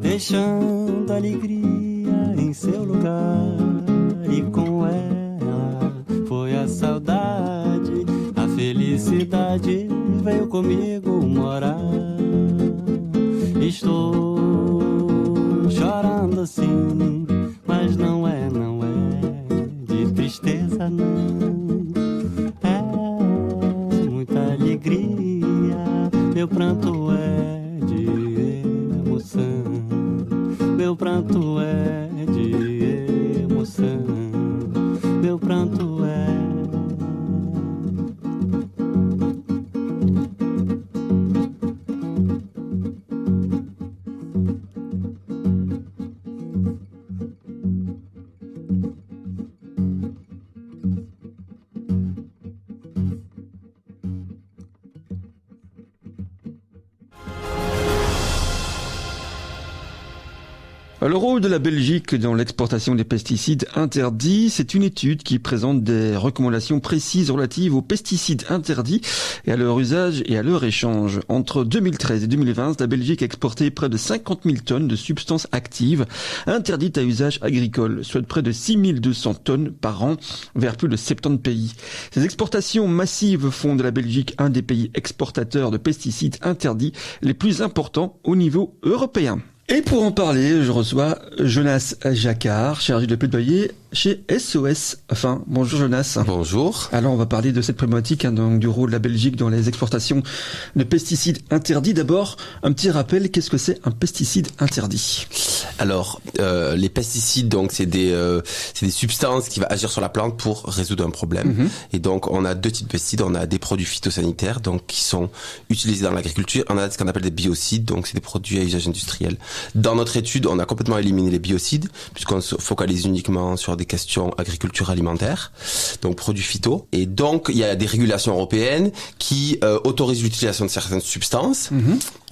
S7: deixando a alegria em seu lugar, e com ela foi a saudade, a felicidade veio comigo morar. Estou chorando assim, mas não é de tristeza não, é muita alegria, meu pranto é de emoção, meu pranto é de emoção, meu pranto é.
S2: Le rôle de la Belgique dans l'exportation des pesticides interdits, c'est une étude qui présente des recommandations précises relatives aux pesticides interdits et à leur usage et à leur échange. Entre 2013 et 2020, la Belgique a exporté près de 50 000 tonnes de substances actives interdites à usage agricole, soit près de 6 200 tonnes par an vers plus de 70 pays. Ces exportations massives font de la Belgique un des pays exportateurs de pesticides interdits les plus importants au niveau européen. Et pour en parler, je reçois Jonas Jacquard, chargé de plaidoyer chez SOS Fin. Bonjour Jonas.
S8: Bonjour.
S2: Alors on va parler de cette problématique donc, du rôle de la Belgique dans les exportations de pesticides interdits. D'abord, un petit rappel, qu'est-ce que c'est un pesticide interdit ?
S8: Alors, les pesticides, donc c'est des substances qui vont agir sur la plante pour résoudre un problème. Et donc, on a deux types de pesticides. On a des produits phytosanitaires, donc qui sont utilisés dans l'agriculture. On a ce qu'on appelle des biocides, donc c'est des produits à usage industriel. Dans notre étude, on a complètement éliminé les biocides, puisqu'on se focalise uniquement sur des questions agriculture alimentaire, donc produits phyto. Et donc, il y a des régulations européennes qui autorisent l'utilisation de certaines substances.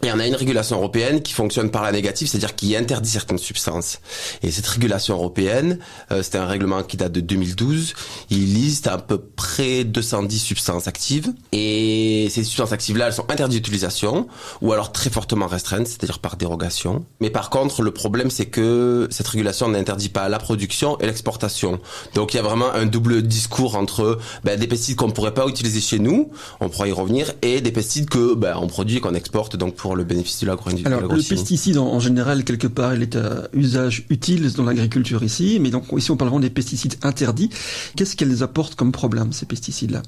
S8: Et on a une régulation européenne qui fonctionne par la négative, c'est-à-dire qui interdit certaines substances. Et cette régulation européenne, c'était un règlement qui date de 2012. Il liste à peu près 210 substances actives. Et ces substances actives-là, elles sont interdites d'utilisation ou alors très fortement restreintes, c'est-à-dire par dérogation. Mais par contre, le problème, c'est que cette régulation n'interdit pas la production et l'exportation. Donc il y a vraiment un double discours entre des pesticides qu'on ne pourrait pas utiliser chez nous, on pourrait y revenir, et des pesticides que on produit et qu'on exporte donc pour le bénéfice de l'agrochimie.
S2: Alors, le pesticide, en général, quelque part, il est à usage utile dans l'agriculture ici, mais donc ici, on parle vraiment des pesticides interdits. Qu'est-ce qu'elles apportent comme problème, ces pesticides-là ?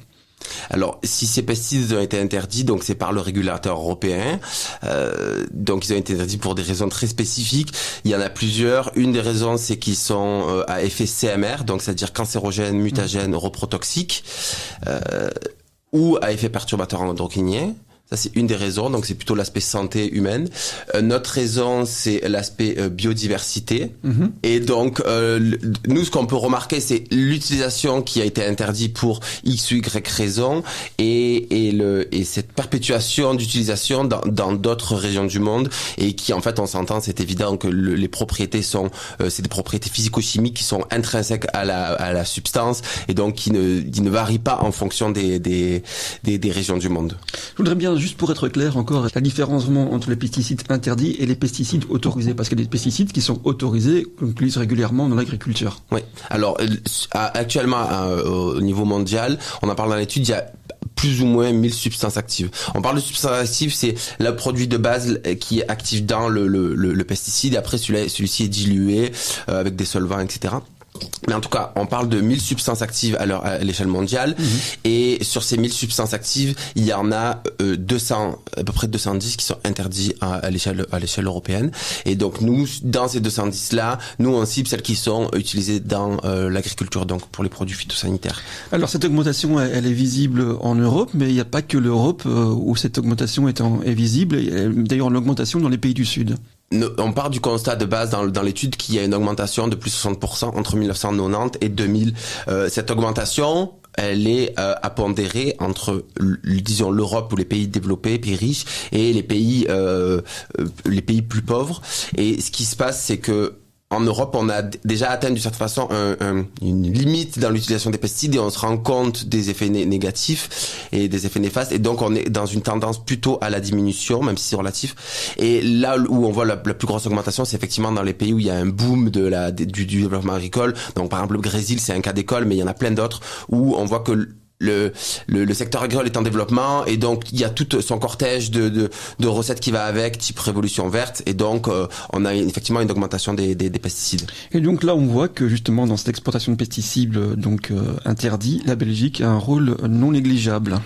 S8: Alors, si ces pesticides ont été interdits, donc c'est par le régulateur européen. Donc, ils ont été interdits pour des raisons très spécifiques. Il y en a plusieurs. Une des raisons, c'est qu'ils sont à effet CMR, donc c'est-à-dire cancérogène, mutagène, reprotoxique, ou à effet perturbateur endocrinien. Ça, c'est une des raisons, donc c'est plutôt l'aspect santé humaine. Notre raison, c'est l'aspect biodiversité. Et donc, nous, ce qu'on peut remarquer, c'est l'utilisation qui a été interdite pour X ou Y raison et cette perpétuation d'utilisation dans d'autres régions du monde et qui, en fait, on s'entend, c'est évident que les propriétés c'est des propriétés physico-chimiques qui sont intrinsèques à la substance et donc qui ne varient pas en fonction des régions du monde.
S2: Je voudrais bien, juste pour être clair encore, la différence vraiment entre les pesticides interdits et les pesticides autorisés, parce qu'il y a des pesticides qui sont autorisés, qu'on utilise régulièrement dans l'agriculture.
S8: Oui. Alors, actuellement, au niveau mondial, on en parle dans l'étude, il y a plus ou moins 1000 substances actives. On parle de substances actives, c'est le produit de base qui est actif dans le pesticide, et après celui-ci est dilué avec des solvants, etc. Mais en tout cas, on parle de 1000 substances actives à l'échelle mondiale. Et sur ces 1000 substances actives, il y en a à peu près 210 qui sont interdits à l'échelle européenne. Et donc nous, dans ces 210-là, nous on cible celles qui sont utilisées dans l'agriculture, donc pour les produits phytosanitaires. Alors
S2: cette augmentation, elle est visible en Europe, mais il n'y a pas que l'Europe où cette augmentation est visible. Il y a d'ailleurs une augmentation dans les pays du Sud.
S8: On part du constat de base dans l'étude qu'il y a une augmentation de plus de 60% entre 1990 et 2000. Cette augmentation, elle est à pondérer entre, disons, l'Europe ou les pays développés, pays riches, et les pays plus pauvres. Et ce qui se passe, c'est que en Europe, on a déjà atteint d'une certaine façon une limite dans l'utilisation des pesticides et on se rend compte des effets négatifs et des effets néfastes. Et donc, on est dans une tendance plutôt à la diminution, même si c'est relatif. Et là où on voit la plus grosse augmentation, c'est effectivement dans les pays où il y a un boom du développement agricole. Donc, par exemple, le Brésil, c'est un cas d'école, mais il y en a plein d'autres où on voit que le secteur agricole est en développement et donc il y a tout son cortège de recettes qui va avec, type révolution verte, et donc on a effectivement une augmentation des pesticides.
S2: Et donc là on voit que justement dans cette exportation de pesticides interdits, la Belgique a un rôle non négligeable.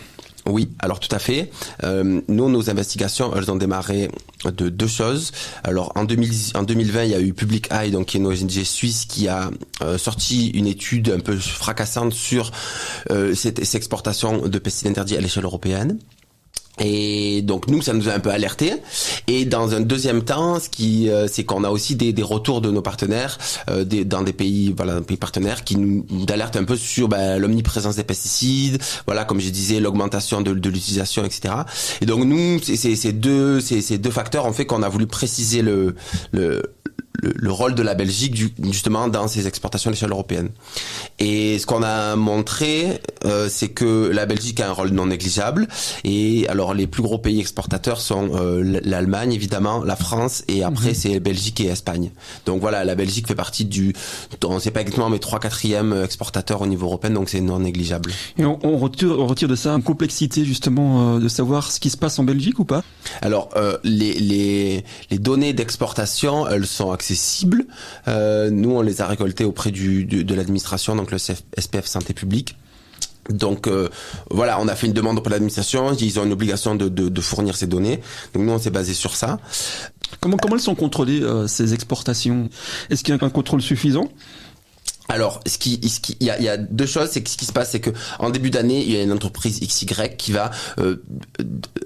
S8: Oui, alors tout à fait. Nous, nos investigations, elles ont démarré de deux choses. Alors en 2020, il y a eu Public Eye, donc qui est une ONG suisse, qui a sorti une étude un peu fracassante sur ces exportations de pesticides interdits à l'échelle européenne. Et donc nous, ça nous a un peu alertés. Et dans un deuxième temps, c'est qu'on a aussi des retours de nos partenaires dans des pays partenaires qui nous alertent un peu sur l'omniprésence des pesticides, comme je disais, l'augmentation de l'utilisation, etc. Et donc nous, ces deux facteurs ont fait qu'on a voulu préciser le rôle de la Belgique justement dans ces exportations à l'échelle européenne. Et ce qu'on a montré, c'est que la Belgique a un rôle non négligeable. Et alors les plus gros pays exportateurs sont l'Allemagne évidemment, la France, et après c'est Belgique et Espagne. Donc voilà, la Belgique fait partie on ne sait pas exactement, mais 3/4e exportateur au niveau européen, donc c'est non négligeable.
S2: Et on retire de ça une complexité justement de savoir ce qui se passe en Belgique ou pas?
S8: Alors les données d'exportation, elles sont accessibles. Nous, on les a récoltées auprès de l'administration, donc le SPF Santé publique. Donc voilà, on a fait une demande auprès de l'administration, ils ont une obligation de fournir ces données. Donc nous on s'est basé sur ça.
S2: Comment elles sont contrôlées ces exportations? Est-ce qu'il y a un contrôle suffisant?
S8: Alors, il y a deux choses. C'est que ce qui se passe, c'est que en début d'année, il y a une entreprise XY qui va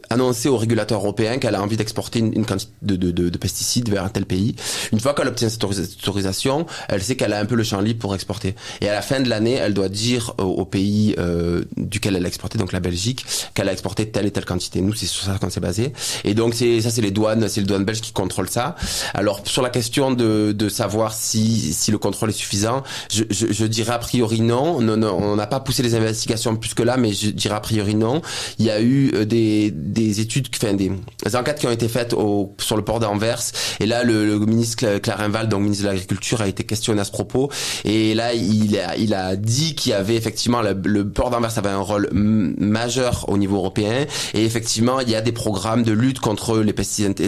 S8: annoncer au régulateur européen qu'elle a envie d'exporter une quantité de pesticides vers un tel pays. Une fois qu'elle obtient cette autorisation, elle sait qu'elle a un peu le champ libre pour exporter. Et à la fin de l'année, elle doit dire au pays duquel elle a exporté, donc la Belgique, qu'elle a exporté telle et telle quantité. Nous, c'est sur ça qu'on s'est basé. Et donc c'est les douanes belges qui contrôlent ça. Alors sur la question de savoir si le contrôle est suffisant, je dirais a priori non. On n'a pas poussé les investigations plus que là, mais je dirais a priori non. Il y a eu des études, des enquêtes qui ont été faites sur le port d'Anvers. Et là, le ministre Clarenval, donc ministre de l'Agriculture, a été questionné à ce propos. Et là, il a dit qu'il y avait effectivement le port d'Anvers avait un rôle majeur au niveau européen. Et effectivement, il y a des programmes de lutte contre les pesticides,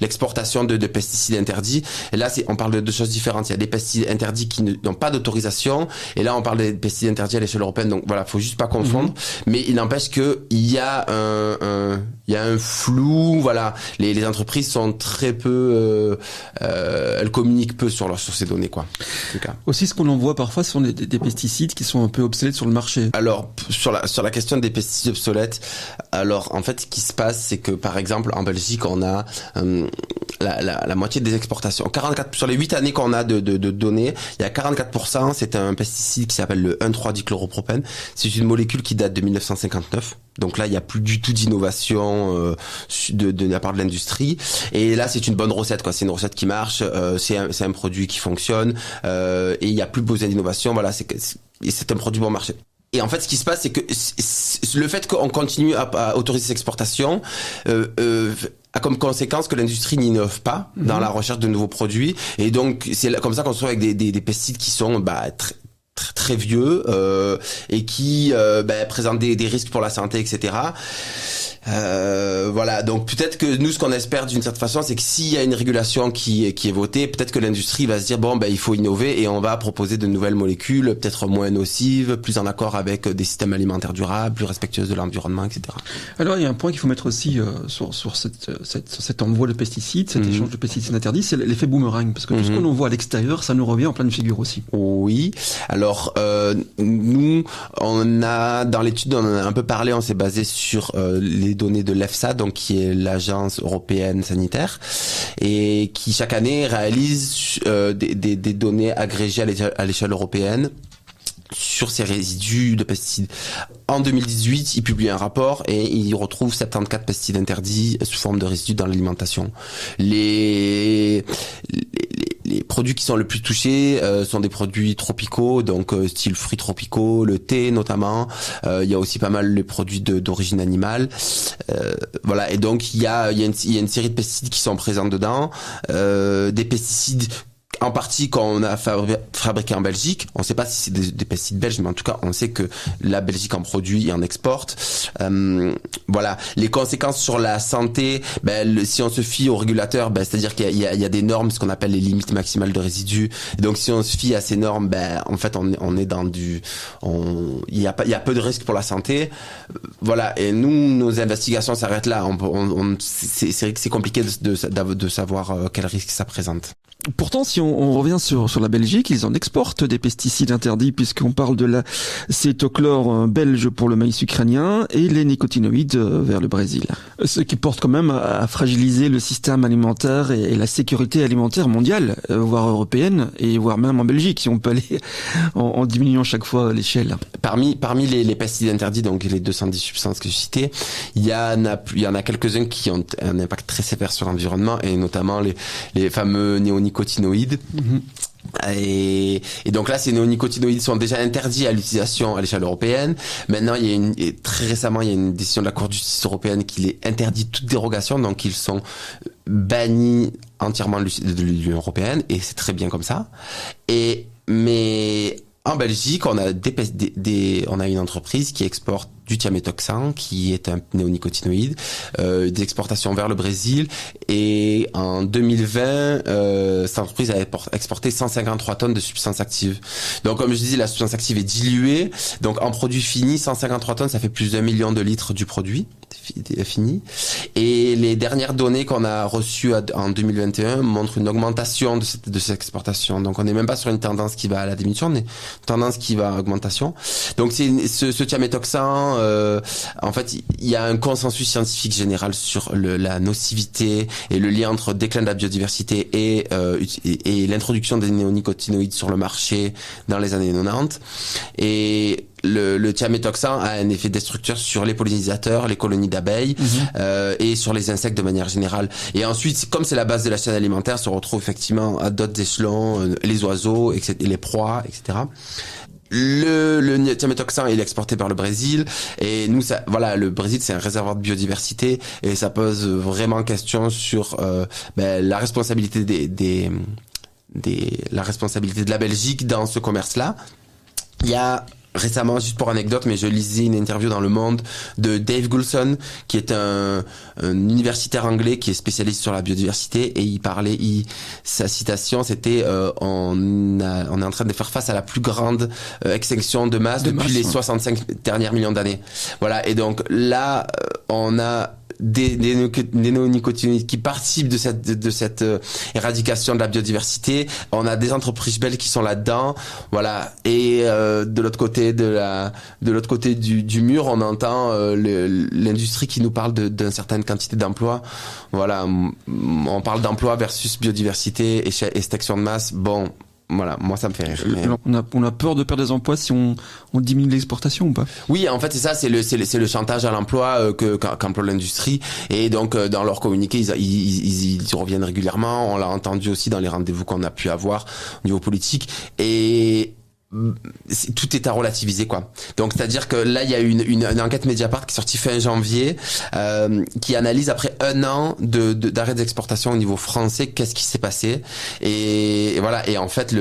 S8: l'exportation de pesticides interdits. Et là, on parle de deux choses différentes. Il y a des pesticides interdits qui n'ont pas d'autorisation, et là on parle des pesticides interdits à l'échelle européenne, donc voilà, faut juste pas confondre. Mais il n'empêche que il y a un flou, voilà, les entreprises sont très peu, elles communiquent peu sur ces données, quoi. En tout cas.
S2: Aussi, ce qu'on en voit parfois, ce sont des pesticides qui sont un peu obsolètes sur le marché.
S8: Alors sur la question des pesticides obsolètes, alors en fait ce qui se passe, c'est que par exemple en Belgique on a la moitié des exportations, 44 sur les 8 années qu'on a de données, il y a 44%, c'est un pesticide qui s'appelle le 1,3-dichloropropène. C'est une molécule qui date de 1959. Donc là, il n'y a plus du tout d'innovation de la part de l'industrie. Et là, c'est une bonne recette, quoi. C'est une recette qui marche. C'est un produit qui fonctionne. Et il n'y a plus besoin d'innovation. Voilà, c'est un produit bon marché. Et en fait, ce qui se passe, c'est que le fait qu'on continue à autoriser ces exportations a comme conséquence que l'industrie n'innove pas dans la recherche de nouveaux produits. Et donc, c'est comme ça qu'on se retrouve avec des pesticides qui sont très vieux et qui présentent des risques pour la santé, etc. Voilà, donc peut-être que nous, ce qu'on espère d'une certaine façon, c'est que s'il y a une régulation qui est votée, peut-être que l'industrie va se dire il faut innover et on va proposer de nouvelles molécules, peut-être moins nocives, plus en accord avec des systèmes alimentaires durables, plus respectueuses de l'environnement, etc.
S2: Alors il y a un point qu'il faut mettre aussi sur cet envoi de pesticides, cet échange de pesticides interdits, c'est l'effet boomerang, parce que tout ce qu'on voit à l'extérieur, ça nous revient en pleine figure aussi.
S8: Oui, alors nous, dans l'étude, on en a un peu parlé, on s'est basé sur les données de l'EFSA, donc qui est l'agence européenne sanitaire, et qui chaque année réalise des données agrégées à l'échelle européenne sur ces résidus de pesticides. En 2018, ils publient un rapport et ils retrouvent 74 pesticides interdits sous forme de résidus dans l'alimentation. Les produits qui sont le plus touchés sont des produits tropicaux, donc style fruits tropicaux, le thé notamment. Il y a aussi pas mal les produits d'origine animale. Voilà, et donc il y a une série de pesticides qui sont présents dedans. Des pesticides en partie qu'on a fabriqué en Belgique. On ne sait pas si c'est des pesticides belges, mais en tout cas, on sait que la Belgique en produit et en exporte. Voilà. Les conséquences sur la santé, si on se fie aux régulateurs, c'est-à-dire qu'il y a des normes, ce qu'on appelle les limites maximales de résidus. Et donc, si on se fie à ces normes, en fait, on est dans il y a peu de risques pour la santé. Voilà. Et nous, nos investigations s'arrêtent là. C'est compliqué de savoir quel risque ça présente.
S2: Pourtant, si on revient sur la Belgique, ils en exportent des pesticides interdits, puisqu'on parle de la cétochlore belge pour le maïs ukrainien et les nicotinoïdes vers le Brésil. Ce qui porte quand même à fragiliser le système alimentaire et la sécurité alimentaire mondiale, voire européenne, et voire même en Belgique, si on peut aller en diminuant chaque fois l'échelle.
S8: Parmi les pesticides interdits, donc les 210 substances que je citais, il y en a quelques-uns qui ont un impact très sévère sur l'environnement, et notamment les fameux néonicotinoïdes. Et donc là, ces néonicotinoïdes sont déjà interdits à l'utilisation à l'échelle européenne. Maintenant, très récemment, il y a une décision de la Cour de justice européenne qui les interdit toute dérogation, donc ils sont bannis entièrement de l'Union européenne, et c'est très bien comme ça. Mais En Belgique, on a on a une entreprise qui exporte du thiamétoxam, qui est un néonicotinoïde, des exportations vers le Brésil. Et en 2020, cette entreprise a exporté 153 tonnes de substances actives. Donc, comme je disais, la substance active est diluée. Donc, en produit fini, 153 tonnes, ça fait plus d'1 million de litres du produit fini. Et les dernières données qu'on a reçues en 2021 montrent une augmentation de cette exportation. Donc, on n'est même pas sur une tendance qui va à la diminution, mais une tendance qui va à l'augmentation. Donc, ce thiamétoxam, en fait, il y a un consensus scientifique général sur la nocivité et le lien entre déclin de la biodiversité et l'introduction des néonicotinoïdes sur le marché dans les années 90. Et le thiamétoxam a un effet destructeur sur les pollinisateurs, les colonies d'abeilles et sur les insectes de manière générale. Et ensuite, comme c'est la base de la chaîne alimentaire, se retrouve effectivement à d'autres échelons, les oiseaux, etc., les proies, etc. Le thiamétoxam il est exporté par le Brésil et nous le Brésil c'est un réservoir de biodiversité et ça pose vraiment question sur la responsabilité la responsabilité de la Belgique dans ce commerce-là. Il y a récemment, juste pour anecdote, mais je lisais une interview dans Le Monde de Dave Goulson, qui est un universitaire anglais qui est spécialiste sur la biodiversité, et sa citation, c'était on est en train de faire face à la plus grande extinction de masse depuis les 65 derniers millions d'années. Voilà, et donc là, on a des néonicotinoïdes qui participent de cette éradication de la biodiversité. On a des entreprises belges qui sont là-dedans, voilà. Et de l'autre côté du mur, on entend l'industrie qui nous parle d'une certaine quantité d'emplois. Voilà, on parle d'emploi versus biodiversité et extinction de masse. Bon. Voilà, moi ça me fait rire.
S2: On a peur de perdre des emplois si on diminue l'exportation ou pas?
S8: Oui, en fait c'est ça, c'est le chantage à l'emploi qu'emploie l'industrie, et donc dans leur communiqué ils reviennent régulièrement. On l'a entendu aussi dans les rendez-vous qu'on a pu avoir au niveau politique, et tout est à relativiser, quoi. Donc c'est-à-dire que là il y a une enquête Mediapart qui est sortie fin janvier, qui analyse après 1 an d'arrêt d'exportation au niveau français qu'est-ce qui s'est passé, et voilà. Et en fait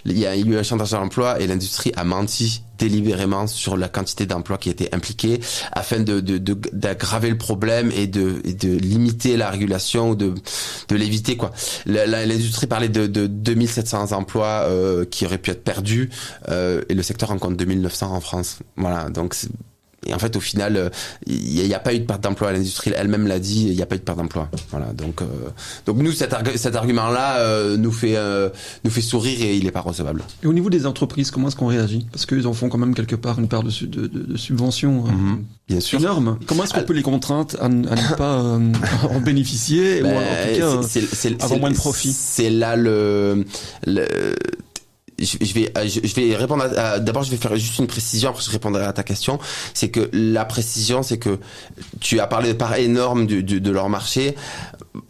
S8: il y a eu un chantage à l'emploi et l'industrie a menti délibérément sur la quantité d'emplois qui étaient impliqués afin d'aggraver le problème et de limiter la régulation ou de l'éviter, quoi. L'industrie parlait de 2700 emplois qui auraient pu être perdus, et le secteur en compte 2900 en France. Voilà, donc et en fait au final il n'y a pas eu de perte d'emploi. L'industrie elle-même l'a dit, il n'y a pas eu de perte d'emploi. Voilà, donc nous cet argument là nous fait sourire et il n'est pas recevable.
S2: Et au niveau des entreprises, comment est-ce qu'on réagit? Parce qu'ils en font quand même quelque part une part de subvention
S8: bien sûr
S2: énorme. Comment est-ce qu'on peut les contraindre à ne pas en bénéficier, ou en tout cas avoir moins de profit?
S8: C'est là je vais répondre d'abord je vais faire juste une précision, après je répondrai à ta question. C'est que la précision, c'est que tu as parlé de part énorme de leur marché,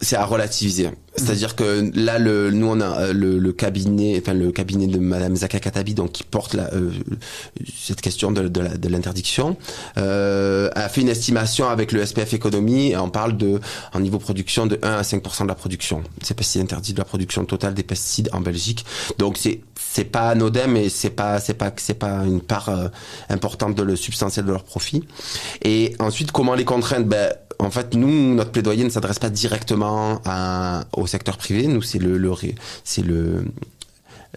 S8: c'est à relativiser. C'est-à-dire que là, nous on a le cabinet de Madame Zaka Katabi, donc qui porte cette question de l'interdiction, a fait une estimation avec le SPF Économie, et on parle en niveau production de 1 à 5% de la production. Ces pesticides interdits de la production totale des pesticides en Belgique. Donc c'est pas anodin, mais c'est pas une part importante de le substantiel de leur profit. Et ensuite, comment les contraindre? En fait, nous, notre plaidoyer ne s'adresse pas directement au secteur privé. Nous, c'est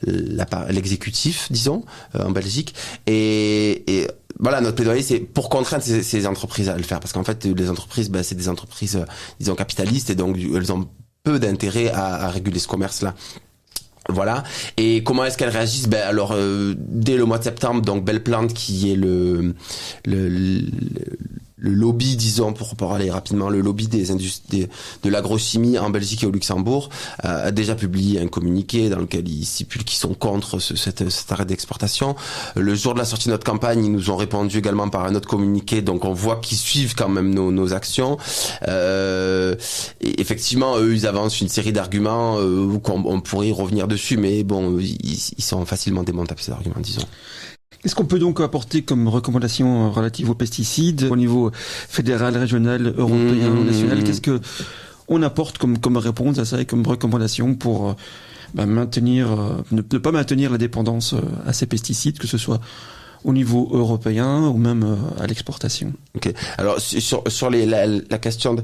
S8: l'exécutif, disons, en Belgique. Et voilà, notre plaidoyer, c'est pour contraindre ces entreprises à le faire. Parce qu'en fait, les entreprises, c'est des entreprises, disons, capitalistes, et donc elles ont peu d'intérêt à réguler ce commerce-là. Voilà. Et comment est-ce qu'elles réagissent? Alors, dès le mois de septembre, donc Belle Plante, qui est le lobby, disons, pour aller rapidement, le lobby des industries de l'agrochimie en Belgique et au Luxembourg, a déjà publié un communiqué dans lequel ils stipulent qu'ils sont contre cet arrêt d'exportation. Le jour de la sortie de notre campagne, ils nous ont répondu également par un autre communiqué, donc on voit qu'ils suivent quand même nos actions. Et effectivement, eux, ils avancent une série d'arguments qu'on pourrait y revenir dessus, mais bon, ils sont facilement démontables, ces arguments, disons.
S2: Qu'est-ce qu'on peut donc apporter comme recommandation relative aux pesticides au niveau fédéral, régional, européen, national? Qu'est-ce que on apporte comme réponse à ça et comme recommandation pour ne pas maintenir la dépendance à ces pesticides, que ce soit au niveau européen ou même à l'exportation.
S8: Ok. Alors sur la question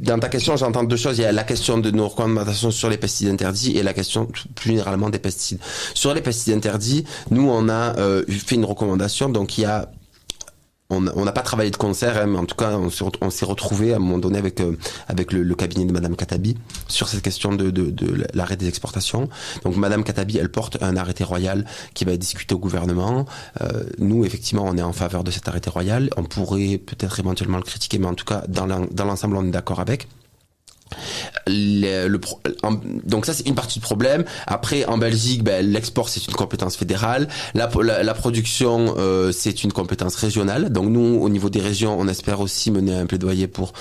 S8: dans ta question, j'entends deux choses. Il y a la question de nos recommandations sur les pesticides interdits et la question plus généralement des pesticides. Sur les pesticides interdits, nous on a fait une recommandation. Donc on n'a pas travaillé de concert, hein, mais en tout cas, on s'est retrouvé à un moment donné avec le cabinet de Madame Khattabi sur cette question de l'arrêt des exportations. Donc Madame Khattabi, elle porte un arrêté royal qui va être discuté au gouvernement. Nous, effectivement, on est en faveur de cet arrêté royal. On pourrait peut-être éventuellement le critiquer, mais en tout cas, dans l'ensemble, on est d'accord avec. Donc ça c'est une partie du problème. Après en Belgique, l'export c'est une compétence fédérale, la production c'est une compétence régionale. Donc nous au niveau des régions, on espère aussi mener un plaidoyer pour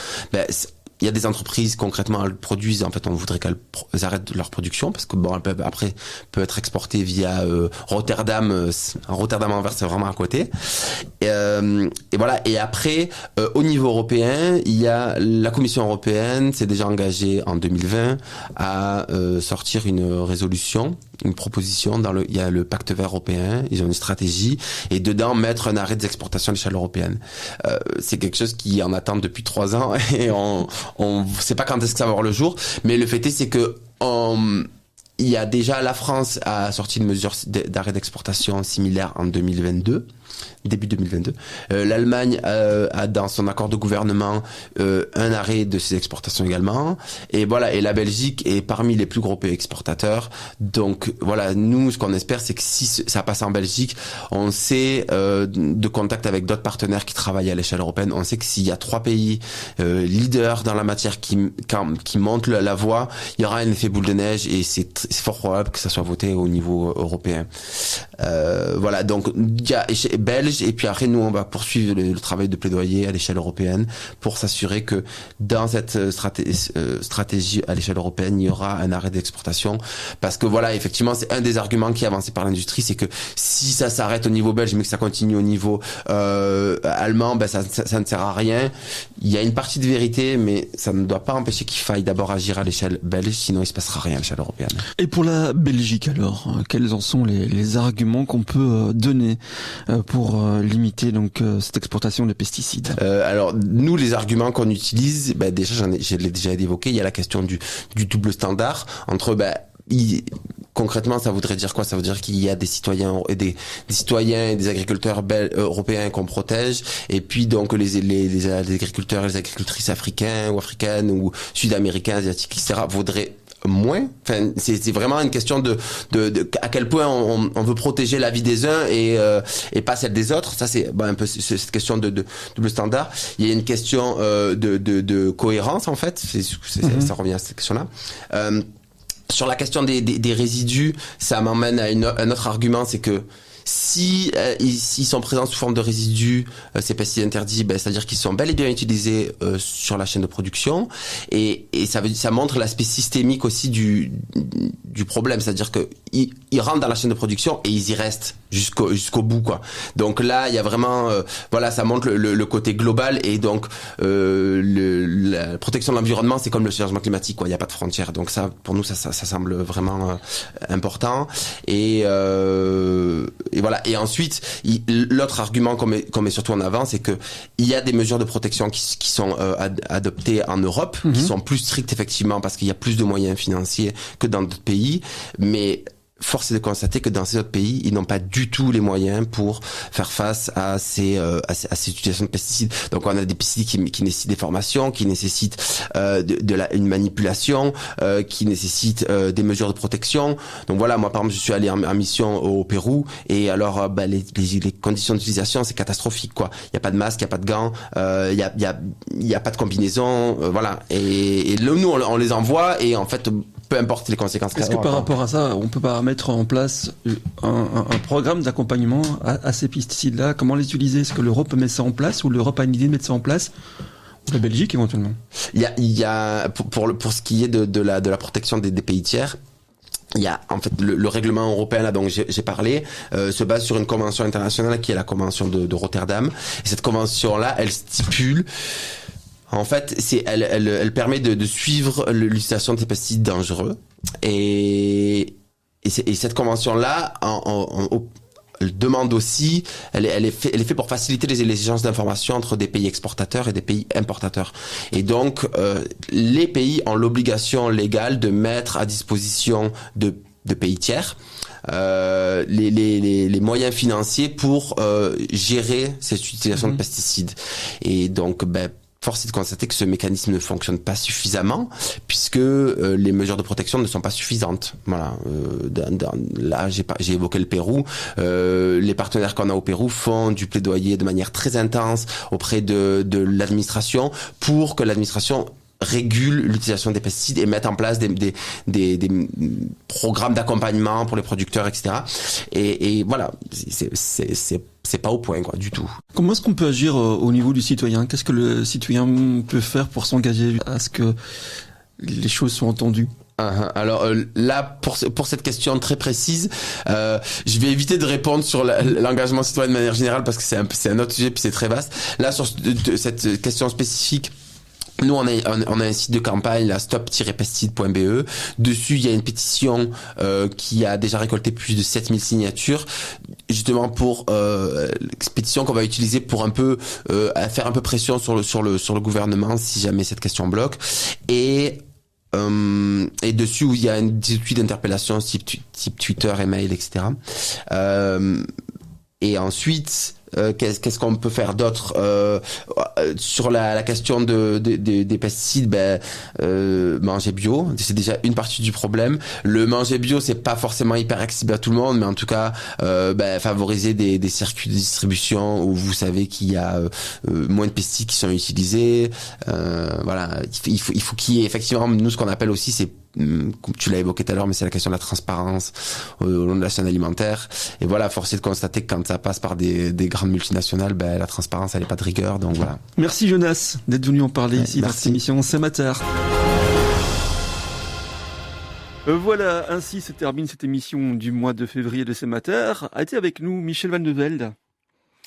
S8: il y a des entreprises, concrètement, elles produisent, en fait, on voudrait qu'elles arrêtent leur production, parce que bon, elles peuvent, après, peut être exportées via Rotterdam. Rotterdam-Anvers, c'est vraiment à côté. Et voilà. Et après, au niveau européen, il y a la Commission européenne s'est déjà engagée en 2020 à sortir une résolution, une proposition il y a le pacte vert européen, ils ont une stratégie, et dedans mettre un arrêt des exportations à l'échelle européenne. C'est quelque chose qui en attend depuis 3 ans, et on sait pas quand est-ce que ça va voir le jour, mais le fait est, c'est que il y a déjà, la France a sorti une mesure d'arrêt d'exportation similaire en 2022. Début 2022. L'Allemagne a dans son accord de gouvernement un arrêt de ses exportations également. Et voilà, et la Belgique est parmi les plus gros pays exportateurs. Donc voilà, nous, ce qu'on espère, c'est que si ça passe en Belgique, on sait de contact avec d'autres partenaires qui travaillent à l'échelle européenne, on sait que s'il y a 3 pays leaders dans la matière qui montent la voie, il y aura un effet boule de neige, et c'est fort probable que ça soit voté au niveau européen. Voilà, donc il y a belge, et puis après nous on va poursuivre le travail de plaidoyer à l'échelle européenne pour s'assurer que dans cette stratégie à l'échelle européenne il y aura un arrêt d'exportation, parce que voilà, effectivement c'est un des arguments qui est avancé par l'industrie, c'est que si ça s'arrête au niveau belge mais que ça continue au niveau allemand, ça ne sert à rien. Il y a une partie de vérité, mais ça ne doit pas empêcher qu'il faille d'abord agir à l'échelle belge, sinon il se passera rien à l'échelle européenne.
S2: Et pour la Belgique alors, quels en sont les arguments qu'on peut donner pour limiter donc cette exportation de pesticides?
S8: Alors nous, les arguments qu'on utilise, déjà je l'ai déjà évoqué, il y a la question du double standard entre concrètement, ça voudrait dire quoi? Ça veut dire qu'il y a des citoyens et des agriculteurs européens qu'on protège, et puis donc les agriculteurs et les agricultrices africains ou africaines ou sud-américains, asiatiques, etc. voudraient moins. Enfin, c'est vraiment une question de à quel point on veut protéger la vie des uns et pas celle des autres. Ça c'est un peu cette question de double standard. Il y a une question de cohérence en fait. Ça revient à cette question-là. Sur la question des résidus, ça m'emmène à un autre argument, c'est que si ils sont présents sous forme de résidus, ces pesticides interdits, c'est-à-dire qu'ils sont bel et bien utilisés sur la chaîne de production, et ça montre l'aspect systémique aussi du problème, c'est-à-dire que ils rentrent dans la chaîne de production et ils y restent jusqu'au bout, quoi. Donc là, il y a vraiment ça montre le côté global, et donc la protection de l'environnement, c'est comme le changement climatique, quoi. Il y a pas de frontières. Donc ça, pour nous, ça semble vraiment important, et voilà. Et ensuite, l'autre argument qu'on met surtout en avant, c'est que il y a des mesures de protection qui sont adoptées en Europe, qui sont plus strictes effectivement, parce qu'il y a plus de moyens financiers que dans d'autres pays, mais force est de constater que dans ces autres pays, ils n'ont pas du tout les moyens pour faire face à ces utilisations de pesticides. Donc on a des pesticides qui nécessitent des formations, qui nécessitent une manipulation, qui nécessitent des mesures de protection. Donc voilà, moi par exemple, je suis allé en mission au Pérou, et alors les conditions d'utilisation, c'est catastrophique, quoi. Il y a pas de masque, il y a pas de gants, il y a pas de combinaison, voilà. Et là, nous on les envoie, et en fait, peu importe les conséquences.
S2: Est-ce que par rapport à ça, on peut pas mettre en place un programme d'accompagnement à ces pesticides-là? Comment les utiliser? Est-ce que l'Europe met ça en place, ou l'Europe a une idée de mettre ça en place? Ou la Belgique éventuellement? Il
S8: y a pour ce qui est de la protection des pays tiers, il y a en fait le règlement européen là dont j'ai parlé se base sur une convention internationale qui est la convention de Rotterdam. Et cette convention là, elle stipule En fait, elle permet de suivre l'utilisation des pesticides dangereux. Et cette convention-là, elle demande aussi, elle est faite pour faciliter les échanges d'informations entre des pays exportateurs et des pays importateurs. Et donc, les pays ont l'obligation légale de mettre à disposition de pays tiers les moyens financiers pour gérer cette utilisation de pesticides. Et donc, force est de constater que ce mécanisme ne fonctionne pas suffisamment puisque les mesures de protection ne sont pas suffisantes. Voilà. Là, j'ai évoqué le Pérou. Les partenaires qu'on a au Pérou font du plaidoyer de manière très intense auprès de l'administration pour que l'administration régule l'utilisation des pesticides et mette en place des programmes d'accompagnement pour les producteurs, etc. Et voilà, c'est pas au point, quoi, du tout.
S2: Comment est-ce qu'on peut agir au niveau du citoyen ? Qu'est-ce que le citoyen peut faire pour s'engager à ce que les choses soient entendues ?
S8: Alors là, pour cette question très précise, je vais éviter de répondre sur l'engagement citoyen de manière générale parce que c'est un autre sujet puis c'est très vaste. Là, sur cette question spécifique, nous, on a un site de campagne, la stop-pesticide.be. Dessus, il y a une pétition qui a déjà récolté plus de 7000 signatures, justement pour pétition qu'on va utiliser pour un peu faire un peu pression sur le gouvernement si jamais cette question bloque. Et dessus où il y a une suite d'interpellations type Twitter, email, etc. Et ensuite, qu'est-ce qu'on peut faire d'autre sur la question des pesticides? Manger bio, c'est déjà une partie du problème. Le manger bio, c'est pas forcément hyper accessible à tout le monde, mais en tout cas, favoriser des circuits de distribution où vous savez qu'il y a moins de pesticides qui sont utilisés. Voilà, il faut qu'il y ait effectivement, nous, ce qu'on appelle aussi, c'est, comme tu l'as évoqué tout à l'heure, mais c'est la question de la transparence au long de la chaîne alimentaire. Et voilà, force est de constater que quand ça passe par des grandes multinationales, la transparence, elle n'est pas de rigueur. Donc voilà.
S2: Merci Jonas d'être venu en parler ici dans cette émission C'est Matter. Voilà, ainsi se termine cette émission du mois de février de C'est Matter. A été avec nous Michel Van de Velde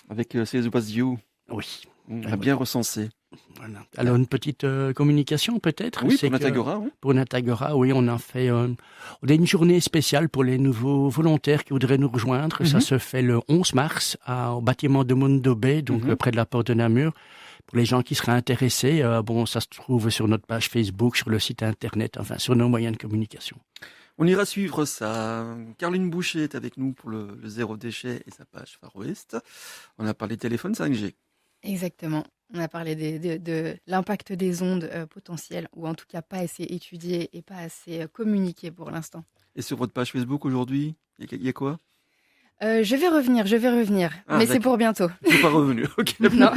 S2: avec ses oiseaux.
S3: Oui.
S2: On a bien recensé.
S3: Voilà. Alors une petite communication peut-être.
S2: Oui, pour Natagora. Oui.
S3: Pour Natagora, oui, on a une journée spéciale pour les nouveaux volontaires qui voudraient nous rejoindre. Ça se fait le 11 mars au bâtiment de Mondo Bay, donc près de la porte de Namur. Pour les gens qui seraient intéressés, ça se trouve sur notre page Facebook, sur le site internet, enfin sur nos moyens de communication.
S2: On ira suivre ça. Caroline Boucher est avec nous pour le zéro déchet et sa page Far West. On a parlé téléphone 5G.
S4: Exactement. On a parlé de l'impact des ondes potentielles, ou en tout cas pas assez étudiées et pas assez communiquées pour l'instant.
S2: Et sur votre page Facebook aujourd'hui, il y a quoi ?
S4: Je vais revenir, mais c'est pour bientôt.
S2: C'est pas revenu, ok.
S4: Non.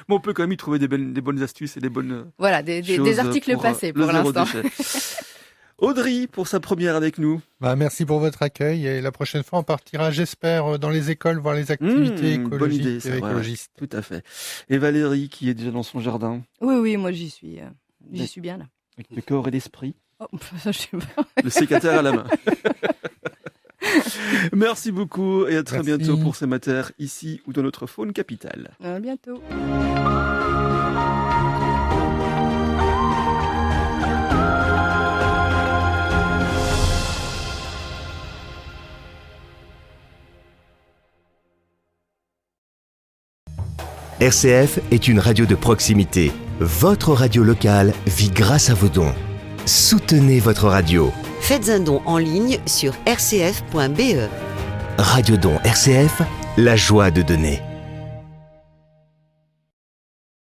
S2: Bon, on peut quand même y trouver des bonnes astuces et des bonnes
S4: voilà, des articles passés pour l'instant.
S2: Audrey, pour sa première avec nous.
S5: Merci pour votre accueil et la prochaine fois on partira, j'espère, dans les écoles voir les activités écologiques et écologistes.
S2: Tout à fait. Et Valérie qui est déjà dans son jardin.
S1: Oui, moi j'y suis bien là.
S2: Avec le corps et l'esprit.
S1: Oh, ça, je sais pas.
S2: Le sécateur à la main. Merci beaucoup et à très bientôt pour ces matières ici ou dans notre faune capitale.
S1: À bientôt.
S9: RCF est une radio de proximité. Votre radio locale vit grâce à vos dons. Soutenez votre radio.
S10: Faites un don en ligne sur rcf.be.
S9: Radio Don RCF, la joie de donner.